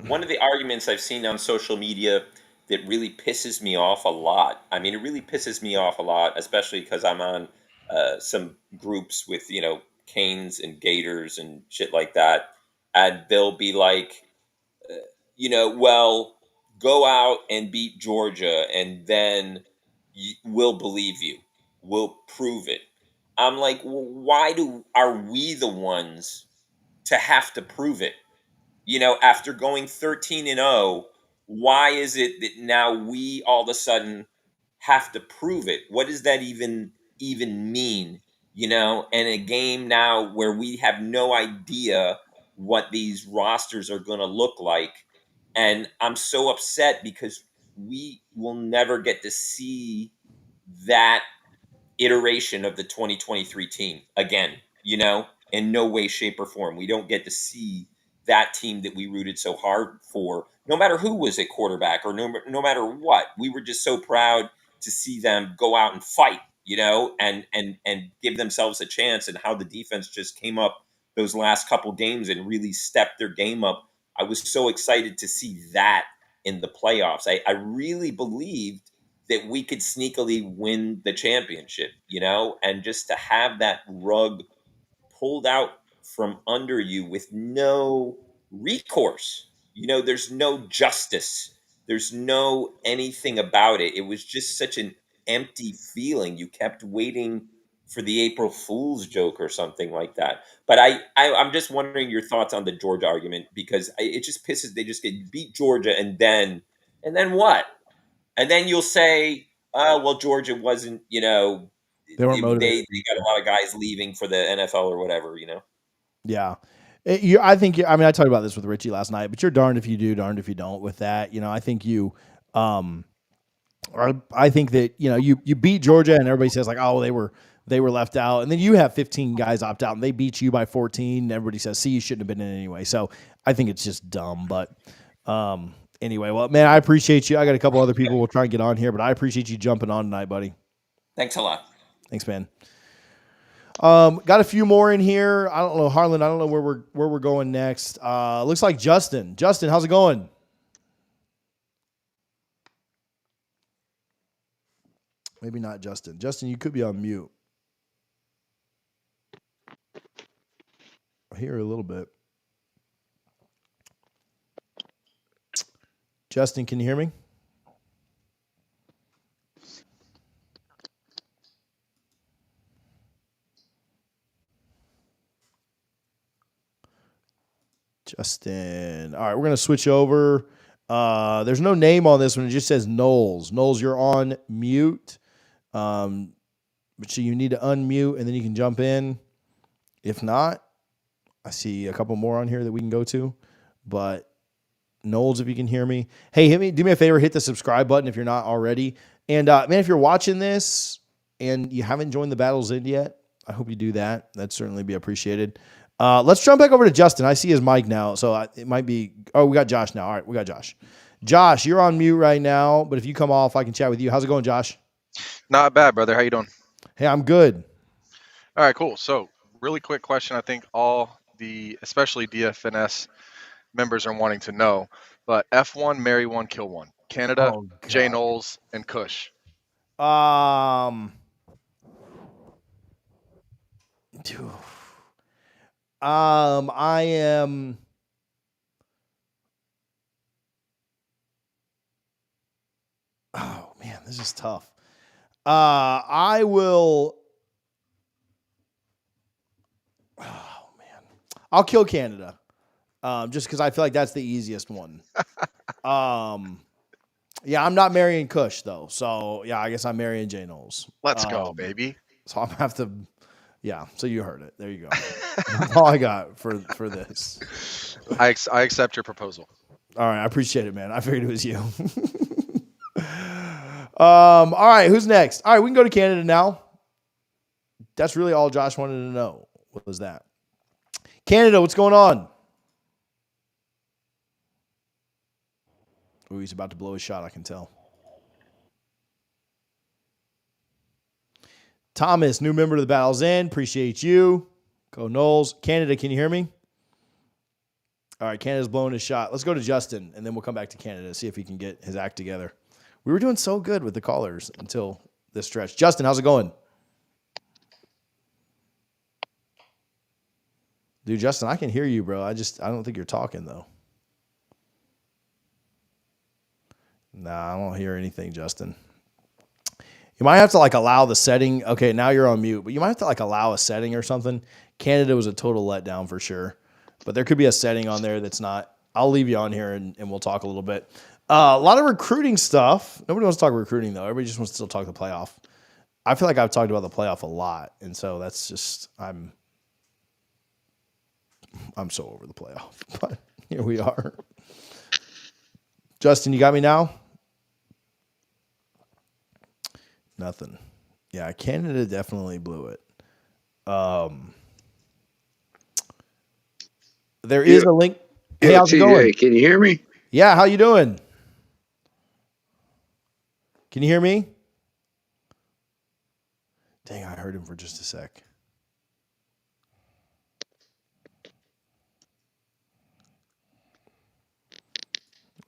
But the arguments I've seen on social media that really pisses me off a lot. I mean, it really pisses me off a lot, especially because I'm on some groups with Canes and Gators and shit like that, and they'll be like, well, go out and beat Georgia, and then we'll believe you. We'll prove it. I'm like, well, why are we the ones to have to prove it? After going 13-0, why is it that now we all of a sudden have to prove it? What does that even mean? In a game now where we have no idea what these rosters are going to look like, and I'm so upset because we will never get to see that iteration of the 2023 team again, in no way, shape, or form. We don't get to see that team that we rooted so hard for, no matter who was at quarterback or no matter what. We were just so proud to see them go out and fight, and give themselves a chance, and how the defense just came up those last couple games and really stepped their game up. I was so excited to see that in the playoffs. I really believed that we could sneakily win the championship, and just to have that rug pulled out from under you with no recourse. There's no justice. There's no anything about it. It was just such an empty feeling. You kept waiting for the April Fool's joke or something like that. But I'm just wondering your thoughts on the Georgia argument, because it just pisses. They just get beat Georgia, and then what? And then you'll say, well, Georgia wasn't. They weren't motivated. They got a lot of guys leaving for the NFL or whatever. Yeah. I think I mean, I talked about this with Richie last night, but you're darned if you do, darned if you don't with that. I think I think that, you beat Georgia and everybody says like, oh, they were left out. And then you have 15 guys opt out and they beat you by 14. And everybody says, see, you shouldn't have been in anyway. So I think it's just dumb. But anyway, well, man, I appreciate you. I got a couple other people we'll try and get on here, but I appreciate you jumping on tonight, buddy. Thanks a lot. Thanks, man. Got a few more in here. I don't know, Harlan. I don't know where we're going next. Looks like Justin. Justin, how's it going? Maybe not Justin. Justin, you could be on mute. I hear a little bit. Justin, can you hear me? Justin. All right, we're going to switch over. There's no name on this one. It just says Knowles. Knowles, you're on mute. But so you need to unmute and then you can jump in. If not, I see a couple more on here that we can go to. But Knowles, if you can hear me. Hey, do me a favor, hit the subscribe button if you're not already. And man, if you're watching this and you haven't joined the Battles In yet, I hope you do that. That'd certainly be appreciated. Let's jump back over to Justin. I see his mic now, so it might be. Oh, we got Josh now. All right, we got Josh. Josh, you're on mute right now, but if you come off, I can chat with you. How's it going, Josh? Not bad, brother. How you doing? Hey, I'm good. All right, cool. So, really quick question. I think especially DFNS members are wanting to know. But F1, marry one, kill one. Canada, Jay Knowles, and Kush. I am. Oh man, this is tough. I will. Oh man, I'll kill Canada. Just because I feel like that's the easiest one. Yeah, I'm not marrying Kush though, so yeah, I guess I'm marrying Jay Knowles. Let's go, baby. So I'm gonna have to. Yeah, so you heard it. There you go. That's all I got for this. I accept your proposal. All right, I appreciate it, man. I figured it was you. All right, who's next? All right, we can go to Canada now. That's really all Josh wanted to know. What was that? Canada, what's going on? Oh, he's about to blow his shot, I can tell. Thomas, new member to the Battles In. Appreciate you. Go Knowles. Canada, can you hear me? All right, Canada's blowing his shot. Let's go to Justin, and then we'll come back to Canada, see if he can get his act together. We were doing so good with the callers until this stretch. Justin, how's it going? Dude, Justin, I can hear you, bro. I don't think you're talking, though. Nah, I don't hear anything, Justin. You might have to allow the setting. Okay, now you're on mute, but you might have to allow a setting or something. Canada was a total letdown for sure, but there could be a setting on there that's not. I'll leave you on here and we'll talk a little bit. A lot of recruiting stuff. Nobody wants to talk recruiting though. Everybody just wants to still talk the playoff. I feel like I've talked about the playoff a lot, and so that's just I'm so over the playoff. But here we are. Justin, you got me now? Nothing. Yeah, Canada definitely blew it. There is a link. Hey, how's it going? Can you hear me? Yeah, how you doing? Can you hear me? Dang, I heard him for just a sec.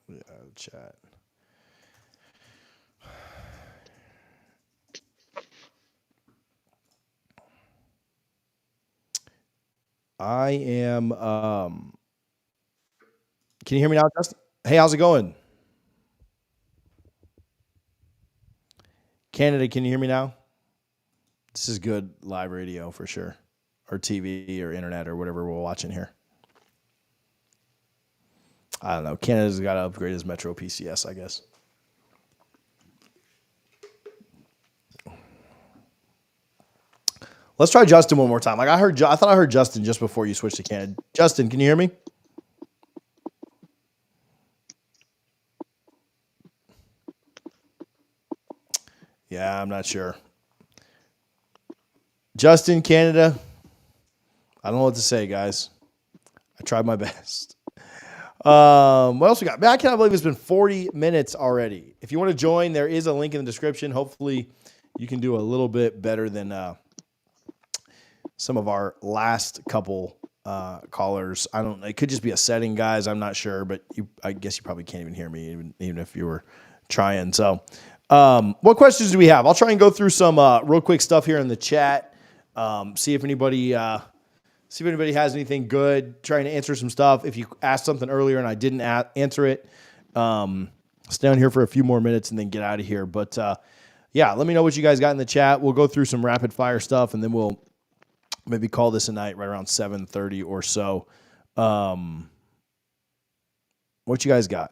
Yeah, chat. I am. Can you hear me now, Justin? Hey, how's it going? Canada, can you hear me now? This is good live radio for sure, or TV or internet or whatever we're watching here. I don't know. Canada's got to upgrade his Metro PCS, I guess. Let's try Justin one more time. Like I thought I heard Justin just before you switched to Canada. Justin, can you hear me? Yeah, I'm not sure. Justin, Canada. I don't know what to say, guys. I tried my best. What else we got? Man, I cannot believe it's been 40 minutes already. If you want to join, there is a link in the description. Hopefully, you can do a little bit better than some of our last couple callers. It could just be a setting, guys. I'm not sure, but I guess you probably can't even hear me, even if you were trying. So, what questions do we have? I'll try and go through some real quick stuff here in the chat. See if anybody has anything good. Trying to answer some stuff. If you asked something earlier and I didn't answer it, stay on here for a few more minutes and then get out of here. But yeah, let me know what you guys got in the chat. We'll go through some rapid fire stuff and then we'll maybe call this a night right around 7:30 or so. What you guys got?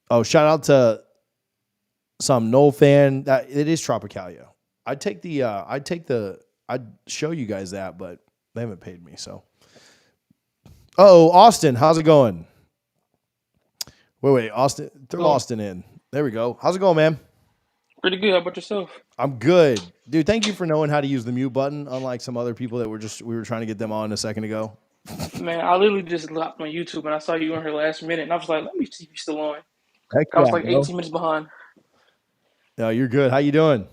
Oh, shout out to some Knoll fan. It is Tropicalia. I'd show you guys that, but they haven't paid me. So, Austin, how's it going? Wait, Austin, throw Austin in. There we go. How's it going, man? Pretty good. How about yourself? I'm good, dude. Thank you for knowing how to use the mute button, unlike some other people that we were trying to get them on a second ago. Man, I literally just locked on YouTube and I saw you on here last minute, and I was like, let me see if you're still on. Heck I was yeah, like bro. 18 minutes behind. No, you're good. How you doing?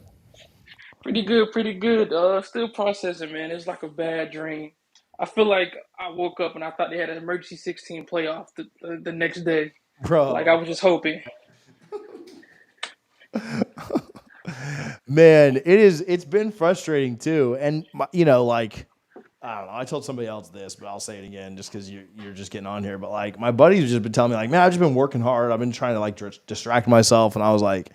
Pretty good. Still processing, man. It's like a bad dream. I feel like I woke up and I thought they had an emergency 16 playoff the next day. Bro. Like I was just hoping. Man, it's been frustrating too. And like, I don't know. I told somebody else this, but I'll say it again just because you're just getting on here. But like, my buddies have just been telling me like, man, I've just been working hard. I've been trying to like distract myself. And I was like,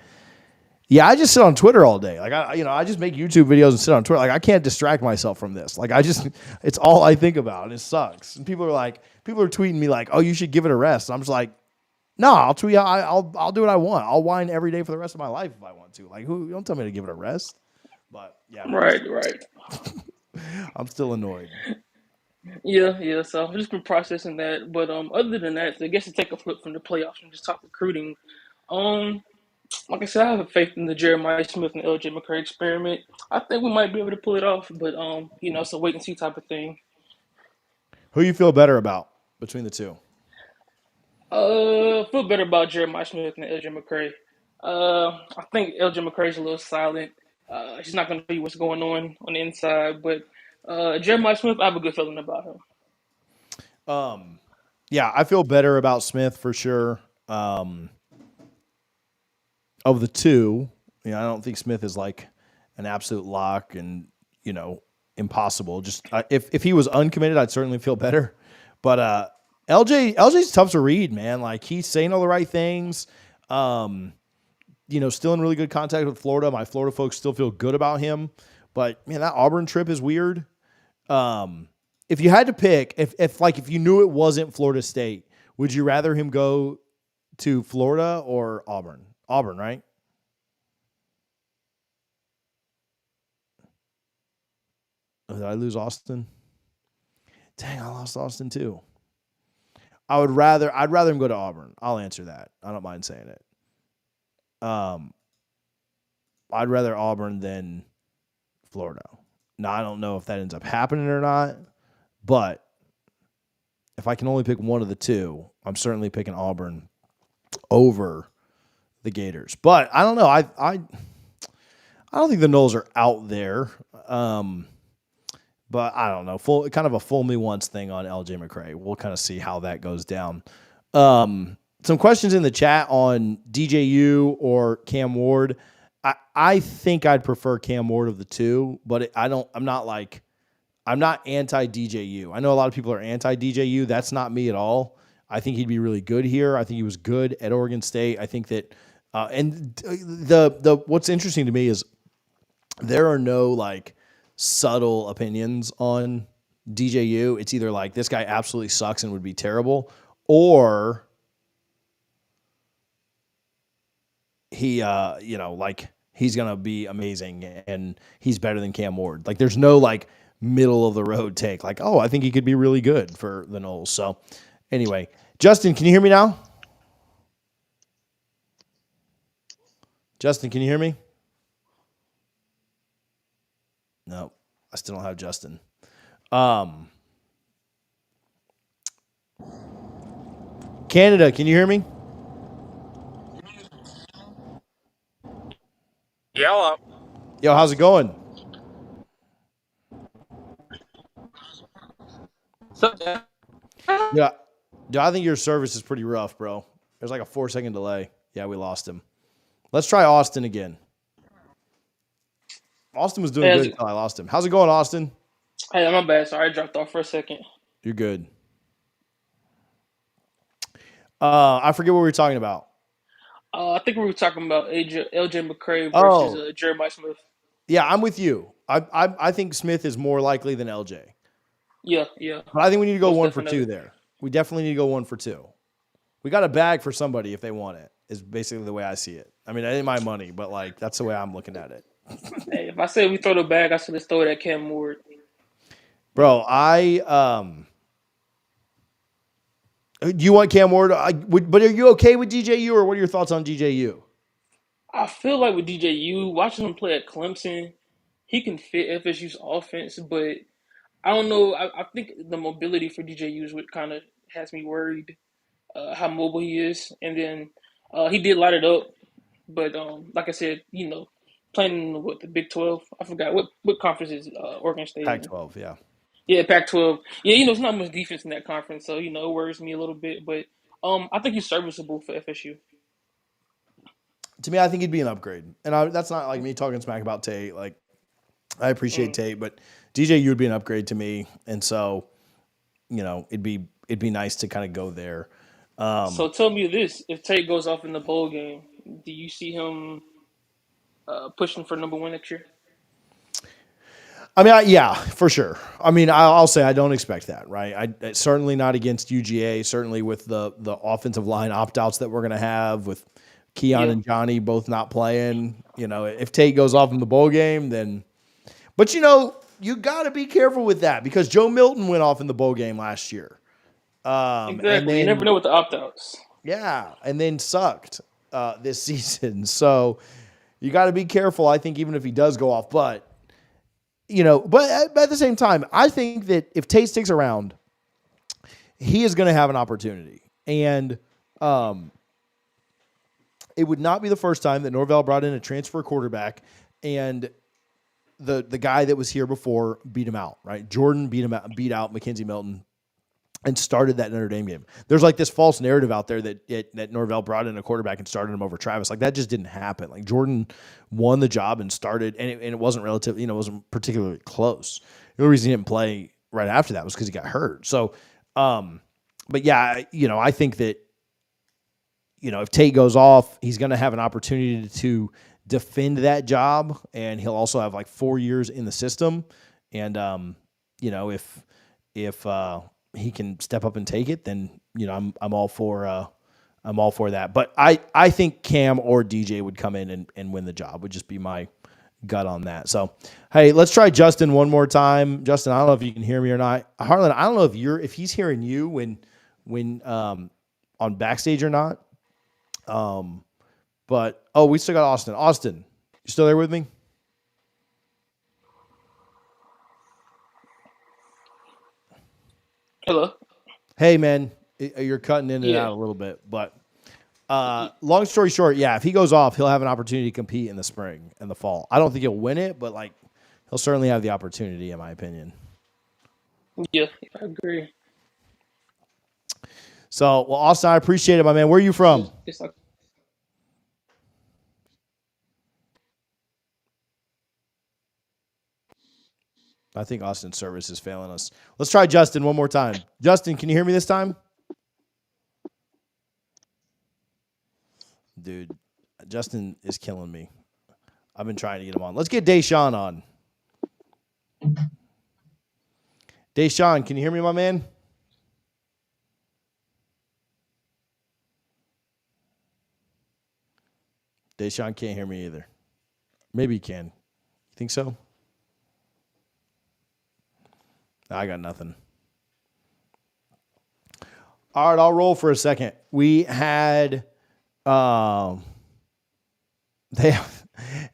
yeah, I just sit on Twitter all day. Like I just make YouTube videos and sit on Twitter. Like I can't distract myself from this. Like it's all I think about and it sucks. And people are tweeting me like, oh, you should give it a rest. And I'm just like, no, I'll tweet. I'll do what I want. I'll whine every day for the rest of my life if I want to. Like, don't tell me to give it a rest. But yeah, man, Right. I'm still annoyed. Yeah. So I've just been processing that. But other than that, I guess to take a flip from the playoffs and just talk recruiting. Like I said, I have faith in the Jeremiah Smith and LJ McCray experiment. I think we might be able to pull it off, but it's a wait and see type of thing. Who you feel better about between the two? Feel better about Jeremiah Smith than LJ McCray. I think LJ McCray's a little silent. He's not going to tell you what's going on the inside, but Jeremiah Smith, I have a good feeling about him. Yeah, I feel better about Smith for sure. Of the two, I don't think Smith is like an absolute lock and impossible. Just if he was uncommitted, I'd certainly feel better. But LJ's tough to read, man. Like he's saying all the right things. Still in really good contact with Florida. My Florida folks still feel good about him. But man, that Auburn trip is weird. If you had to pick, if you knew it wasn't Florida State, would you rather him go to Florida or Auburn? Auburn, right? Did I lose Austin? Dang, I lost Austin too. I'd rather him go to Auburn. I'll answer that. I don't mind saying it. I'd rather Auburn than Florida. Now, I don't know if that ends up happening or not, but if I can only pick one of the two, I'm certainly picking Auburn over the Gators. But I don't know. I don't think the Noles are out there. But I don't know. Kind of a fool me once thing on LJ McCray. We'll kind of see how that goes down. Some questions in the chat on DJU or Cam Ward. I think I'd prefer Cam Ward of the two, but I'm not like I'm not anti DJU. I know a lot of people are anti DJU. That's not me at all. I think he'd be really good here. I think he was good at Oregon State. I think that, and the what's interesting to me is there are no like subtle opinions on DJU. It's either like this guy absolutely sucks and would be terrible, or he, like he's gonna be amazing and he's better than Cam Ward. Like there's no like middle of the road take. Like, oh, I think he could be really good for the Noles. So anyway, Justin, can you hear me now? Justin, can you hear me? No, I still don't have Justin. Canada, can you hear me? Yeah, Yo, how's it going? So, Yeah, dude, I think your service is pretty rough, bro. There's like a 4-second delay. Yeah, we lost him. Let's try Austin again. Austin was doing Hey, good until I lost him. How's it going, Austin? hey, my bad. Sorry, I dropped off for a second. You're good. I forget what we were talking about. I think we were talking about LJ McCray versus Oh, Jeremiah Smith. yeah, I'm with you. I think Smith is more likely than LJ. Yeah, But I think we need to go most 1 for 2 definitely. there. We definitely need to go 1 for 2. We got a bag for somebody if they want it, is basically the way I see it. I mean, it ain't my money, but like that's the way I'm looking at it. Hey, if I said we throw the bag, I should have throw it at Cam Ward. Bro, do you want Cam Ward? But are you okay with DJU, or what are your thoughts on DJU? I feel like with DJU, watching him play at Clemson, he can fit FSU's offense, but I don't know. I think the mobility for DJU is what kind of has me worried. How mobile he is, and then he did light it up. But like I said, playing in the Big 12. I forgot what conference is Oregon State in. Pac-12, yeah. Yeah, Pac-12. Yeah, it's not much defense in that conference, so it worries me a little bit. But I think he's serviceable for FSU. To me, I think he'd be an upgrade, and that's not like me talking smack about Tate. Like, I appreciate Tate, but DJU would be an upgrade to me, and so it'd be nice to kind of go there. So tell me this: if Tate goes off in the bowl game, do you see him pushing for #1 next year? I mean, yeah, for sure. I mean, I'll say I don't expect that, right? I certainly not against UGA. Certainly with the offensive line opt outs that we're going to have with Keon Yeah. and Johnny both not playing. If Tate goes off in the bowl game, then. But you got to be careful with that because Joe Milton went off in the bowl game last year. And Exactly. You never then know with the opt-outs. yeah, and then sucked this season. So you got to be careful. I think even if he does go off, but at the same time, I think that if Tate sticks around, he is going to have an opportunity. And it would not be the first time that Norvell brought in a transfer quarterback and the guy that was here before beat him out, right? Jordan beat out Mackenzie Milton and started that Notre Dame game. There's like this false narrative out there that Norvell brought in a quarterback and started him over Travis. Like that just didn't happen. Like Jordan won the job and started, and it wasn't relatively, it wasn't particularly close. The only reason he didn't play right after that was because he got hurt. So, but yeah, I think that, if Tate goes off, he's going to have an opportunity to defend that job, and he'll also have like 4 years in the system. And, if he can step up and take it, then I'm all for that. But I think Cam or DJ would come in and win the job. Would just be my gut on that. So hey, let's try Justin one more time. Justin, I don't know if you can hear me or not. Harlan, I don't know if he's hearing you when on backstage or not. But we still got Austin. Austin, you still there with me? Hello. Hey, man, you're cutting in and Yeah. out a little bit, but long story short, yeah, if he goes off, he'll have an opportunity to compete in the spring and the fall. I don't think he'll win it, but like he'll certainly have the opportunity, in my opinion. Yeah, I agree. So, well, Austin, I appreciate it, my man. Where are you from? It's like I think Austin's service is failing us. Let's try Justin one more time. Justin, can you hear me this time? Dude, Justin is killing me. I've been trying to get him on. Let's get Deshaun on. Deshaun, can you hear me, my man? Deshaun can't hear me either. Maybe he can. You think so? I got nothing. All right, I'll roll for a second. We had they have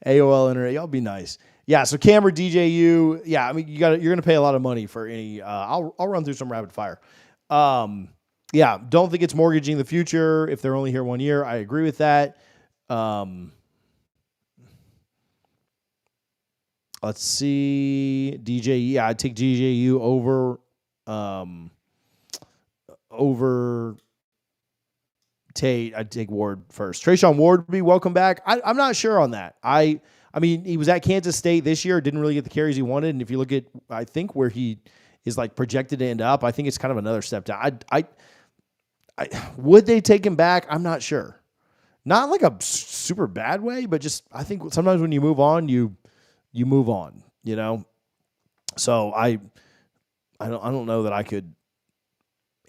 AOL internet. Y'all be nice. Yeah, so Cameron DJU. Yeah, I mean you're gonna pay a lot of money for any. I'll run through some rapid fire. Yeah, don't think it's mortgaging the future if they're only here 1 year. I agree with that. Let's see, DJ. Yeah, I'd take DJU over Tate. I'd take Ward first. Trayshawn Ward would be welcome back. I'm not sure on that. I mean, he was at Kansas State this year, didn't really get the carries he wanted. And if you look at, I think where he is like projected to end up, I think it's kind of another step down. I would they take him back? I'm not sure. Not like a super bad way, but just I think sometimes when you move on, you move on. You know. So I don't know that I could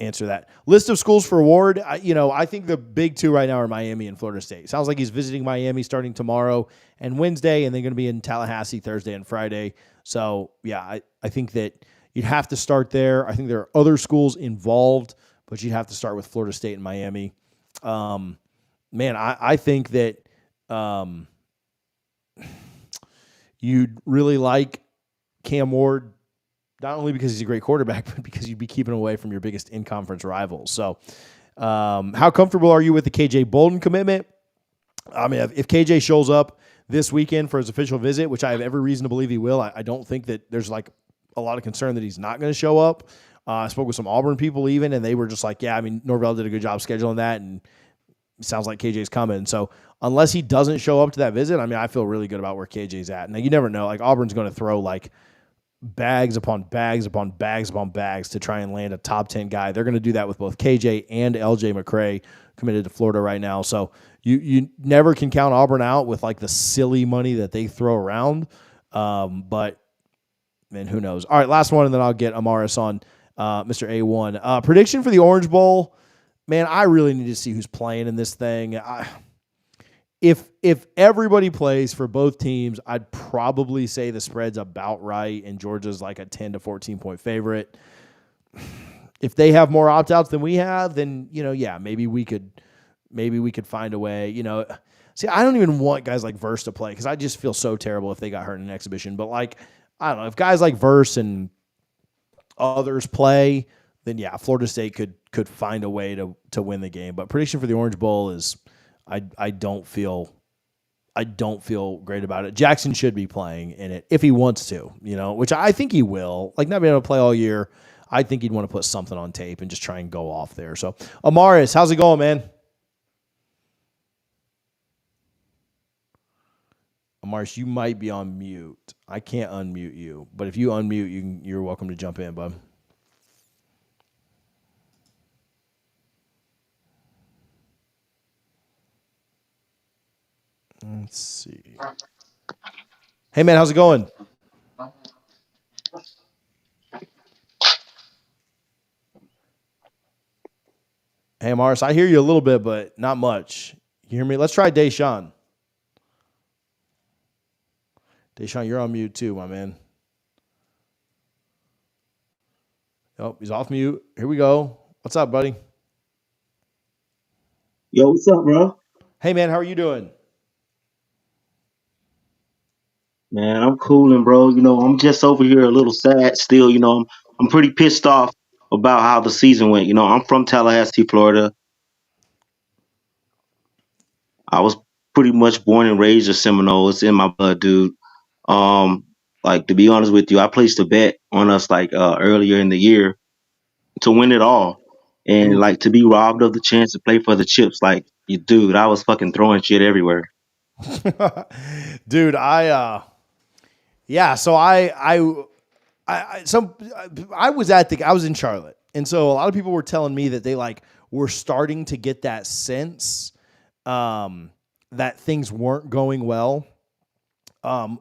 answer that. List of schools for Ward. I think the big two right now are Miami and Florida State. Sounds like he's visiting Miami starting tomorrow and Wednesday, and then going to be in Tallahassee Thursday and Friday. So, yeah, I think that you'd have to start there. I think there are other schools involved, but you'd have to start with Florida State and Miami. I think that you'd really like Cam Ward, not only because he's a great quarterback, but because you'd be keeping away from your biggest in-conference rivals. So how comfortable are you with the KJ Bolden commitment? I mean, if KJ shows up this weekend for his official visit, which I have every reason to believe he will, I don't think that there's like a lot of concern that he's not going to show up. I spoke with some Auburn people even, and they were just like, yeah, I mean, Norvell did a good job scheduling that, and it sounds like KJ's coming. So unless he doesn't show up to that visit, I mean, I feel really good about where KJ's at. Now, you never know. Like, Auburn's going to throw like bags upon bags upon bags upon bags to try and land a top 10 guy. They're going to do that with both KJ and LJ McCray committed to Florida right now. So you never can count Auburn out with like the silly money that they throw around. But man, who knows? All right, last one, and then I'll get Amaris on Mr. A1. Prediction for the Orange Bowl. Man, I really need to see who's playing in this thing. If everybody plays for both teams, I'd probably say the spread's about right, and Georgia's like a 10 to 14 point favorite. If they have more opt-outs than we have, then maybe we could find a way. See, I don't even want guys like Verse to play because I just feel so terrible if they got hurt in an exhibition. But like, I don't know, if guys like Verse and others play, then yeah, Florida State could find a way to win the game. But prediction for the Orange Bowl is I don't feel great about it. Jackson should be playing in it if he wants to, which I think he will. Like, not being able to play all year, I think he'd want to put something on tape and just try and go off there. So, Amaris, how's it going, man? Amaris, you might be on mute. I can't unmute you, but if you unmute, you're welcome to jump in, bud. Let's see. Hey, man, how's it going? Hey, Amaris, I hear you a little bit, but not much. You hear me? Let's try Deshaun. Deshaun, you're on mute too, my man. Oh, he's off mute. Here we go. What's up, buddy? Yo, what's up, bro? Hey, man, how are you doing? Man, I'm cooling, bro. I'm just over here a little sad still. I'm pretty pissed off about how the season went. I'm from Tallahassee, Florida. I was pretty much born and raised a Seminole. It's in my blood, dude. Like, to be honest with you, I placed a bet on us like earlier in the year to win it all, and Ooh. like to be robbed of the chance to play for the chips. Like, dude, I was fucking throwing shit everywhere. Dude, so I was in Charlotte, and so a lot of people were telling me that they like were starting to get that sense that things weren't going well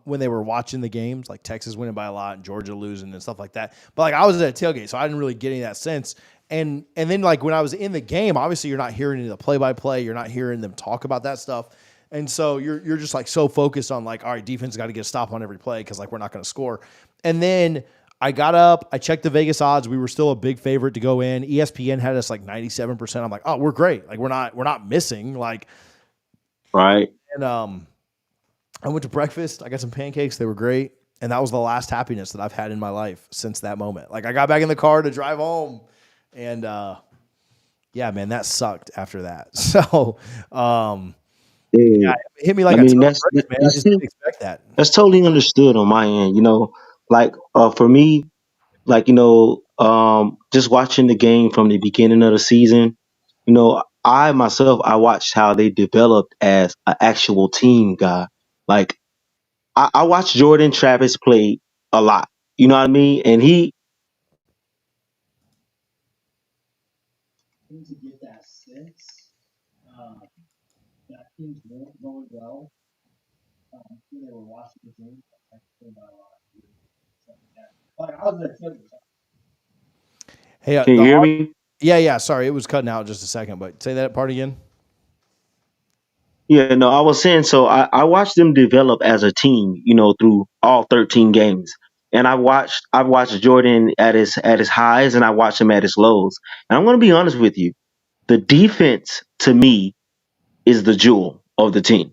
when they were watching the games, like Texas winning by a lot and Georgia losing and stuff like that. But like I was at a tailgate, so I didn't really get any of that sense. And then like when I was in the game, obviously you're not hearing any of the play by play, you're not hearing them talk about that stuff. And so you're just like so focused on like, all right, defense got to get a stop on every play because like we're not going to score. And then I got up, I checked the Vegas odds. We were still a big favorite to go in. ESPN had us like 97%. I'm like, oh, we're great. Like we're not missing. Like, Right. and I went to breakfast. I got some pancakes. They were great. And that was the last happiness that I've had in my life since that moment. Like I got back in the car to drive home and, yeah, man, that sucked after that. So, Yeah. yeah, it hit me like I a ton mean, of bricks, man. I just didn't expect that. that's totally understood on my end. Like for me, like just watching the game from the beginning of the season. I myself, I watched how they developed as an actual team, guy. Like I watched Jordan Travis play a lot. You know what I mean? And he to get that sense that things weren't going well when they were watching the game. Like I was at Hey, Can you hear me? yeah. Sorry, it was cutting out just a second, but say that part again. Yeah, no, I was saying so I watched them develop as a team, through all 13 games. And I've watched Jordan at his highs and I watched him at his lows. And I'm gonna be honest with you, the defense to me is the jewel of the team.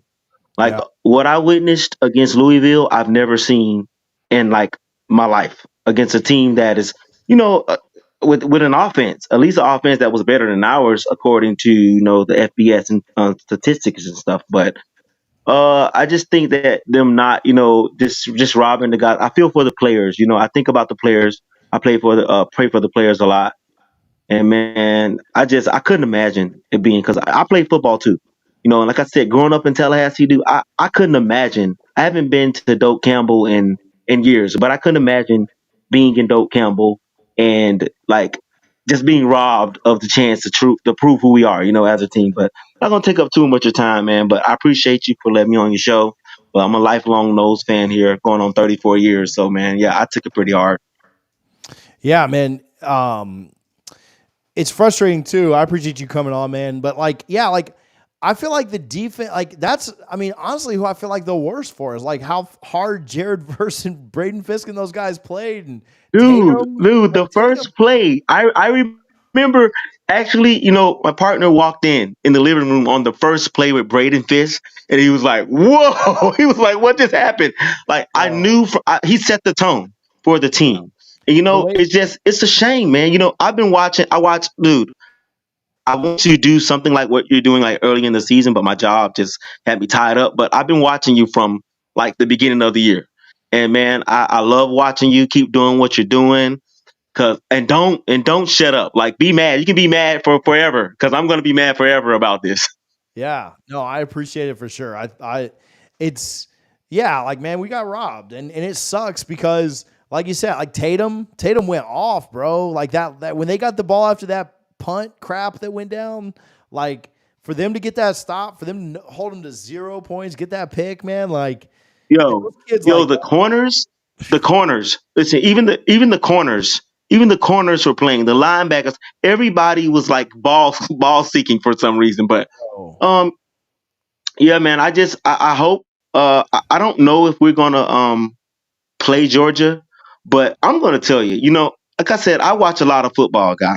Like Yeah, what I witnessed against Louisville, I've never seen in like my life against a team that is, you know, uh, with an offense, at least an offense that was better than ours according to the FBS and statistics and stuff. But I just think that them not, just robbing the guys. I feel for the players. I think about the players. I pray for the players a lot. And man, I couldn't imagine it being because I play football too. And like I said, growing up in Tallahassee, dude, I couldn't imagine. I haven't been to Doak Campbell in years, but I couldn't imagine being in Doak Campbell and like just being robbed of the chance to prove who we are, as a team. But I'm not gonna take up too much of your time, man. But I appreciate you for letting me on your show. But I'm a lifelong Nose fan here, going on 34 years. So man, yeah, I took it pretty hard. yeah, man. It's frustrating too. I appreciate you coming on, man. But like, yeah, like I feel like the defense, like that's, I mean, honestly, who I feel like the worst for is like how hard Jared Verse and Braden Fisk and those guys played, and Tatum, Dude, like the Tatum. first play, I remember actually, my partner walked in the living room on the first play with Braden Fish, and he was like, "Whoa!" He was like, "What just happened?" Like I Bro, knew he set the tone for the team. And the way, it's a shame, man. I've been watching. I watch, dude. I want to do something like what you're doing like early in the season, but my job just had me tied up. But I've been watching you from like the beginning of the year. And man, I love watching you keep doing what you're doing. Don't shut up. Like be mad. You can be mad for forever because I'm gonna be mad forever about this. yeah, no, I appreciate it for sure. It's, yeah, like man, we got robbed, and it sucks because, like you said, like Tatum went off, bro. Like that when they got the ball after that punt crap that went down, like for them to get that stop, for them to hold them to 0 points, get that pick, man, like and Yo, those kids, yo, like, the corners. Listen, even the corners were playing. The linebackers, everybody was like ball seeking for some reason. But oh, um, yeah, man, I hope. I don't know if we're gonna play Georgia, but I'm gonna tell you. Like I said, I watch a lot of football, guy.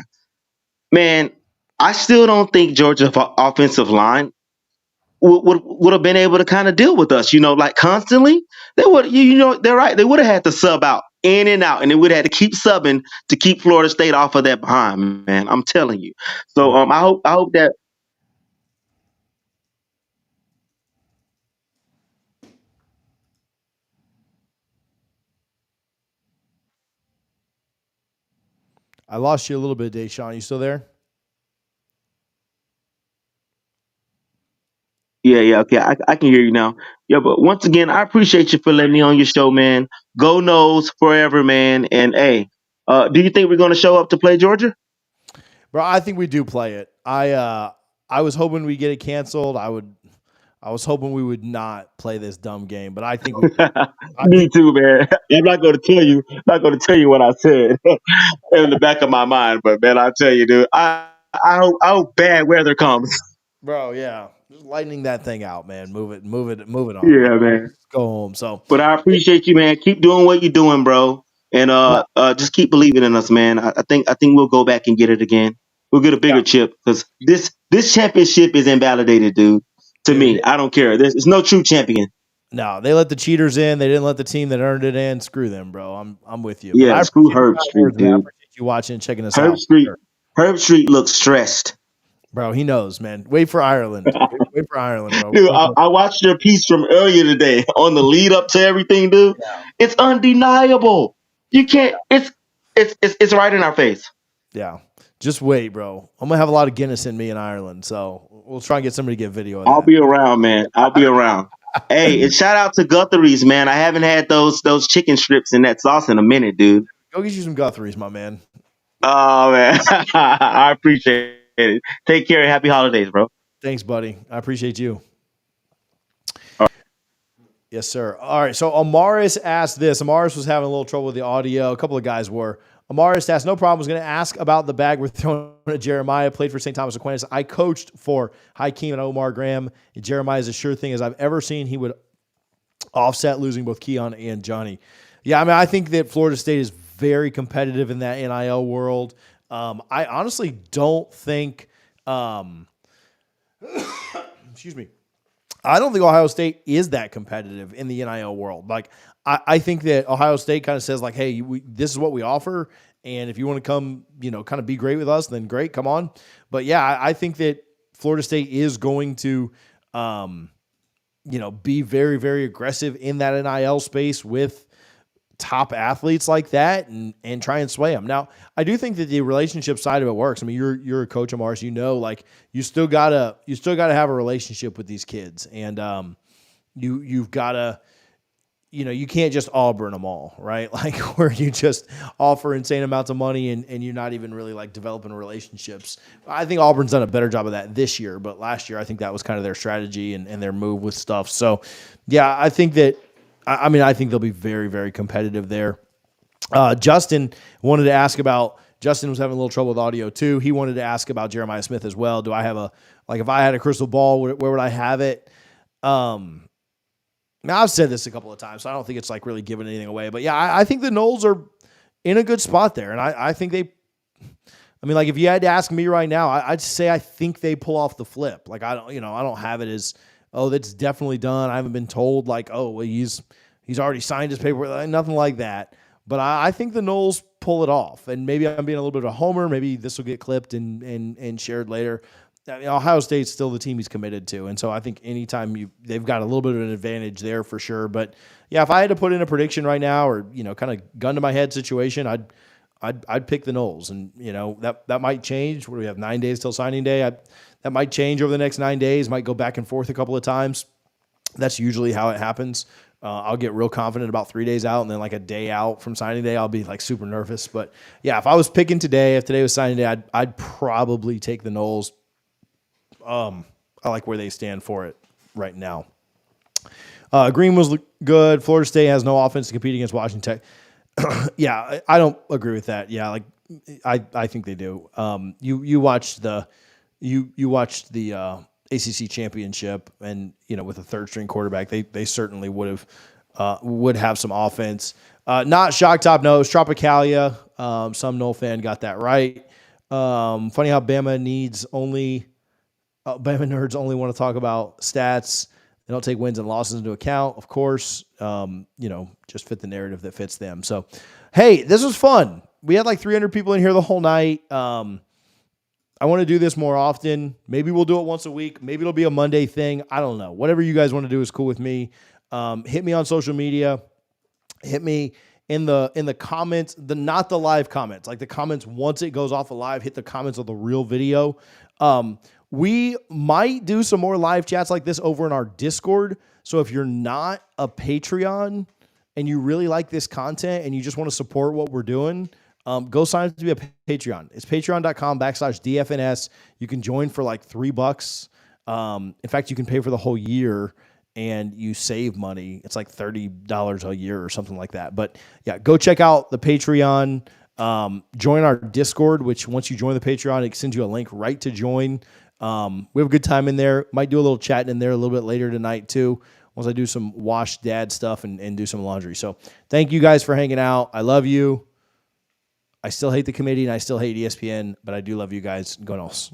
Man, I still don't think Georgia offensive line would have been able to kind of deal with us, like constantly. They would, they're right. They would have had to sub out in and out, and they would have had to keep subbing to keep Florida State off of that behind, man. I'm telling you. So yeah. I hope that. I lost you a little bit, Deshaun. You still there? Yeah, yeah, okay. I can hear you now. Yeah, but once again, I appreciate you for letting me on your show, man. Go Noles forever, man. And hey, do you think we're going to show up to play Georgia? Bro, I think we do play it. I was hoping we get it canceled. I was hoping we would not play this dumb game, but I think we do. I Me think too, man. I'm not going to tell you. Not going to tell you what I said in the back of my mind, but man, I tell you, dude, I hope bad weather comes. bro, yeah. Just lightening that thing out, man. Move it on. Yeah, man. Go home. So But I appreciate you, man. Keep doing what you're doing, bro, and just keep believing in us, man. I think we'll go back and get it again. We'll get a yeah, bigger chip because this championship is invalidated, dude. To dude. me, I don't care. There's no true champion. No, they let the cheaters in. They didn't let the team that earned it in. Screw them, bro. I'm with you. But Yeah, I screw appreciate the Herb kind Street, words, man. I dude. appreciate you watching and checking us Herb out. Street, Sure. Herb Street looks stressed. Bro, he knows, man. Wait for Ireland. Wait for Ireland, bro. Dude, I watched your piece from earlier today on the lead up to everything, dude. It's undeniable. You can't. It's right in our face. Yeah. Just wait, bro. I'm gonna have a lot of Guinness in me in Ireland, so we'll try and get somebody to get video of I'll that. be around, man. I'll be around. Hey, and shout out to Guthrie's, man. I haven't had those chicken strips and that sauce in a minute, dude. Go get you some Guthries, my man. Oh man, I appreciate it. Take care. Happy holidays, bro. Thanks, buddy. I appreciate you. All Yes, sir. All right. So Amaris asked this. Amaris was having a little trouble with the audio. A couple of guys were. Amaris asked, no problem. Was going to ask about the bag we're throwing at Jeremiah. Played for St. Thomas Aquinas. I coached for Hakeem and Omar Graham. Jeremiah is a sure thing as I've ever seen. He would offset losing both Keon and Johnny. Yeah, I mean, I think that Florida State is very competitive in that NIL world. I honestly don't think, excuse me, I don't think Ohio State is that competitive in the NIL world. Like, I think that Ohio State kind of says, like, hey, this is what we offer. And if you want to come, kind of be great with us, then great, come on. But yeah, I think that Florida State is going to, be very, very aggressive in that NIL space with top athletes like that and try and sway them. Now, I do think that the relationship side of it works. I mean, you're a coach of Mars, like you still gotta have a relationship with these kids, and you've gotta, you can't just Auburn them all, right? Like where you just offer insane amounts of money and you're not even really like developing relationships. I think Auburn's done a better job of that this year, but last year I think that was kind of their strategy and their move with stuff. So yeah, I think that, I think they'll be very, very competitive there. Justin wanted to ask about, Justin was having a little trouble with audio too. He wanted to ask about Jeremiah Smith as well. Do I have if I had a crystal ball, where would I have it? Now, I've said this a couple of times, so I don't think it's like really giving anything away. But yeah, I think the Noles are in a good spot there. And I think if you had to ask me right now, I'd say I think they pull off the flip. Like, I don't have it as, oh, that's definitely done. I haven't been told like, oh, well, he's already signed his paper. Nothing like that. But I think the Noles pull it off. And maybe I'm being a little bit of a homer. Maybe this will get clipped and shared later. I mean, Ohio State's still the team he's committed to. And so I think anytime they've got a little bit of an advantage there for sure. But yeah, if I had to put in a prediction right now or, kind of gun to my head situation, I'd pick the Noles. And, that might change. What do we have, 9 days till signing day? That might change over the next 9 days, might go back and forth a couple of times. That's usually how it happens. I'll get real confident about 3 days out, and then like a day out from signing day, I'll be like super nervous. But yeah, if I was picking today, if today was signing day, I'd probably take the Noles. I like where they stand for it right now. Green was good. Florida State has no offense to compete against Washington Tech. Yeah, I don't agree with that. Yeah, like I think they do. You watched the ACC championship, and with a third string quarterback, they certainly would have some offense. Not shock top nose, Tropicalia. Some Nole fan got that right. Funny how Bama nerds only want to talk about stats. They don't take wins and losses into account, of course. Just fit the narrative that fits them. So, hey, this was fun. We had like 300 people in here the whole night. I want to do this more often. Maybe we'll do it once a week. Maybe it'll be a Monday thing. I don't know. Whatever you guys want to do is cool with me. Hit me on social media. Hit me in the comments, not the live comments, like the comments once it goes off a live, hit the comments of the real video. We might do some more live chats like this over in our Discord. So if you're not a Patreon, and you really like this content and you just want to support what we're doing, go sign up to be a Patreon. It's patreon.com/DFNS. You can join for like $3. In fact, you can pay for the whole year and you save money. It's like $30 a year or something like that. But yeah, go check out the Patreon. Join our Discord, which once you join the Patreon, it sends you a link right to join. We have a good time in there. Might do a little chatting in there a little bit later tonight too, once I do some wash dad stuff and do some laundry. So thank you guys for hanging out. I love you. I still hate the committee and I still hate ESPN, but I do love you guys. Go Noles.